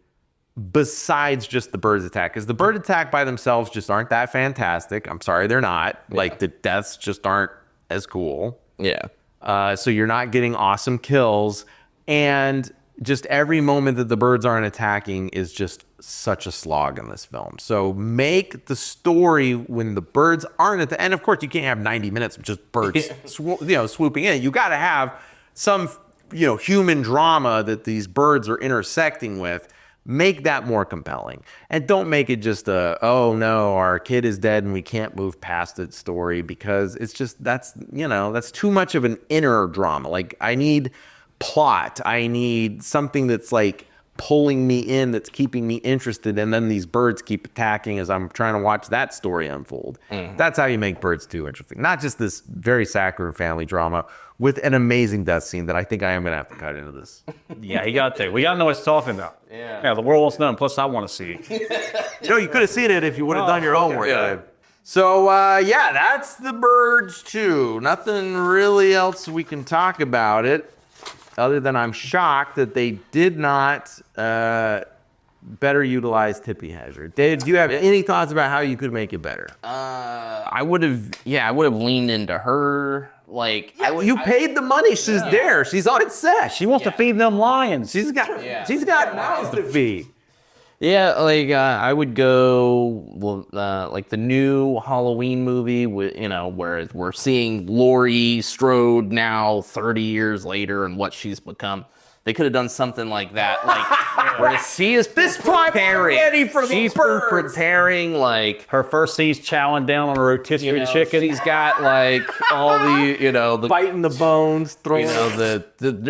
besides just the birds attack. Because the bird attack by themselves just aren't that fantastic. I'm sorry, they're not. The deaths just aren't as cool. Yeah. So you're not getting awesome kills. And just every moment that the birds aren't attacking is just such a slog in this film. So make the story when the birds aren't and of course you can't have 90 minutes of just birds swooping in. You got to have some human drama that these birds are intersecting with. Make that more compelling, and don't make it just oh no, our kid is dead and we can't move past it story, because it's just that's too much of an inner drama. I need plot. I need something that's pulling me in, that's keeping me interested, and then these birds keep attacking as I'm trying to watch that story unfold. That's how you make Birds 2 interesting. Not just this very saccharine family drama with an amazing death scene that I think I am going to have to cut into this. Yeah, you got to. We got to know what it's talking about. Yeah, the world wants to know, and plus I want to see it. You could have seen it if you would have done your homework. Yeah. So, that's the Birds 2. Nothing really else we can talk about it, other than I'm shocked that they did not better utilize Tippi Hedren. Dave, do you have any thoughts about how you could make it better? I would have leaned into her. You paid the money. She's there. She's on set. She wants to feed them lions. She's got mouths to feed. Yeah, I would go the new Halloween movie with where we're seeing Laurie Strode now 30 years later and what she's become. They could have done something like that, where she is preparing. Ready for the she's birds. preparing Her first scene's chowing down on a rotisserie chicken. She's got all the biting the bones, throwing.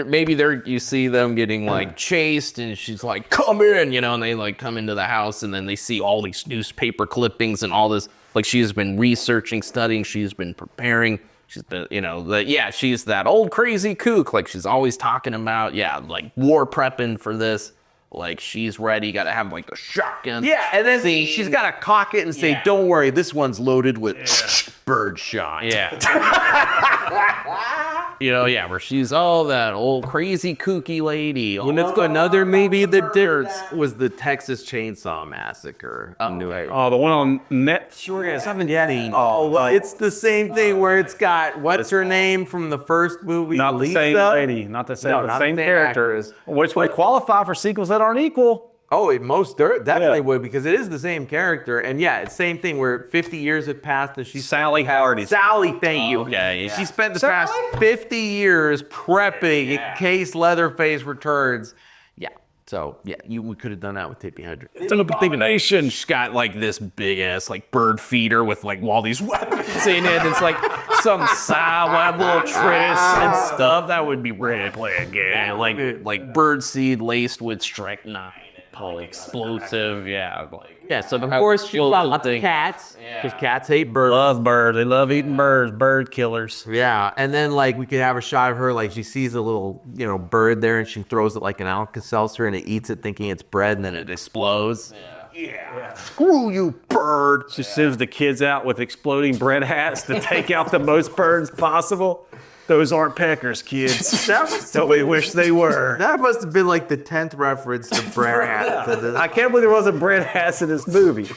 Maybe you see them getting chased, and she's like, come in, and they come into the house, and then they see all these newspaper clippings and all this. She has been researching, studying, she's been preparing. She's been, she's that old crazy kook. She's always talking about, war prepping for this. She's ready, got to have the shotgun. Yeah, and then she's got to cock it and say, don't worry, this one's loaded with bird shot. Yeah. Where she's that old crazy kooky lady. When it's another movie that did was the Texas Chainsaw Massacre. The one on net. Sure, yeah, something Yeti. It's the same thing where it's got what's her name from the first movie? Not Lisa? the same lady. Not the same. No, the not same the same character. actress. Which would qualify for sequels that aren't equal. Oh, it most definitely would, because it is the same character. And it's the same thing where 50 years have passed and she's Sally Howard. Sally, thank you. Okay, yeah. She spent the past 50 years prepping in case Leatherface returns. Yeah. So yeah, we could have done that with Tippi Hedren. It's an abomination. She's got like this big ass like bird feeder with like all these weapons in it. It's like some silent little tris and stuff. That would be ready to play again. Like bird seed laced with strychnine. Explosive, yeah. Yeah, so of course she'll lots of cats, because cats hate birds. Love birds. They love eating birds. Bird killers. Yeah, and then like we could have a shot of her, like she sees a little, bird there, and she throws it like an Alka-Seltzer, and it eats it thinking it's bread, and then it explodes. Yeah. Screw you, bird! She sends the kids out with exploding bread hats to take out the most birds possible. Those aren't peckers, kids. So we wish they were. That must have been like the 10th reference to bread hat. I can't believe there wasn't bread hats in this movie.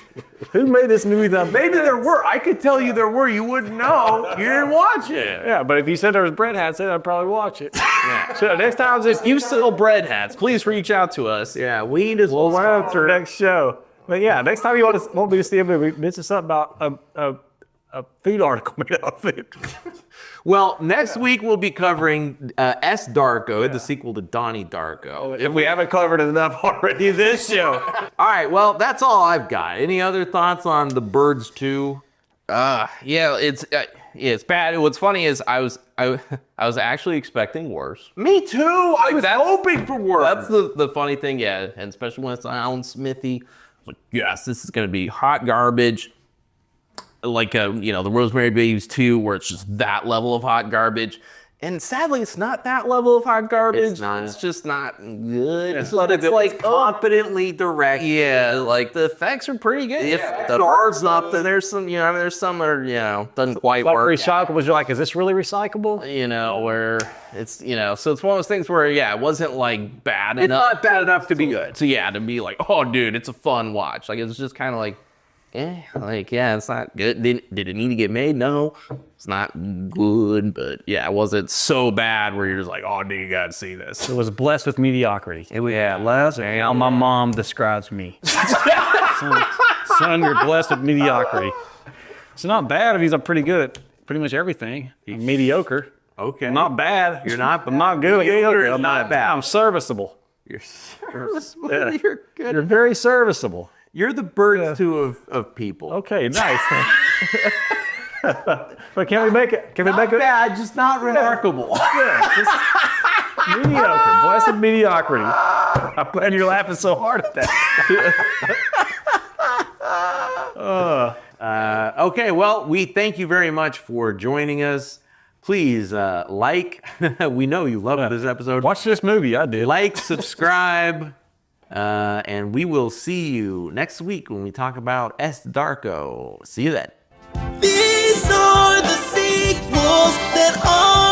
Who made this movie? Maybe there were. I could tell you there were. You wouldn't know. You didn't watch it. Yeah, but if you said there was bread hats, then I'd probably watch it. Yeah. So next time, if you sell bread hats, please reach out to us. Yeah, we just We'll sponsor next show. But yeah, next time you want me to see a movie, mention something about a food article made out of it. Well, next week we'll be covering S. Darko, the sequel to Donnie Darko. If we haven't covered it enough already this show. All right, well, that's all I've got. Any other thoughts on The Birds 2? Yeah, it's bad. What's funny is I was actually expecting worse. Me too. I was hoping for worse. That's the funny thing, yeah, and especially when it's Alan Smithee. Like, yes, this is gonna be hot garbage. Like the Rosemary Babies 2, where it's just that level of hot garbage. And sadly, it's not that level of hot garbage. It's not. It's just not good. But it's like confidently direct. Yeah, like the effects are pretty good. If the art's up, then there's some, there's some that are, doesn't quite Like work. recyclable, you're like, is this really recyclable? Where it's, so it's one of those things where, it wasn't like bad enough. It's not bad enough to be good. So yeah, to be like, oh dude, it's a fun watch. Like, it was just kind of like, it's not good. Did it need to get made? No, it's not good, but it wasn't so bad where you're just like, oh dude, you gotta see this. It was blessed with mediocrity. Les, how my mom describes me. son, you're blessed with mediocrity. It's not bad if he's pretty good at pretty much everything. He's mediocre. Okay. I'm not bad. You're not. I'm not good. You're not bad. I'm serviceable. You're serviceable. Yeah. You're good. You're very serviceable. You're the Birds 2 of people. Okay, nice. But can we make it? Can we make it? Bad, just not remarkable. Mediocre. Blessed mediocrity. And you're laughing so hard at that. Okay, well, we thank you very much for joining us. Please we know you loved this episode. Watch this movie. I did. Like, subscribe, and we will see you next week when we talk about S. Darko. See you then. These are the sequels that are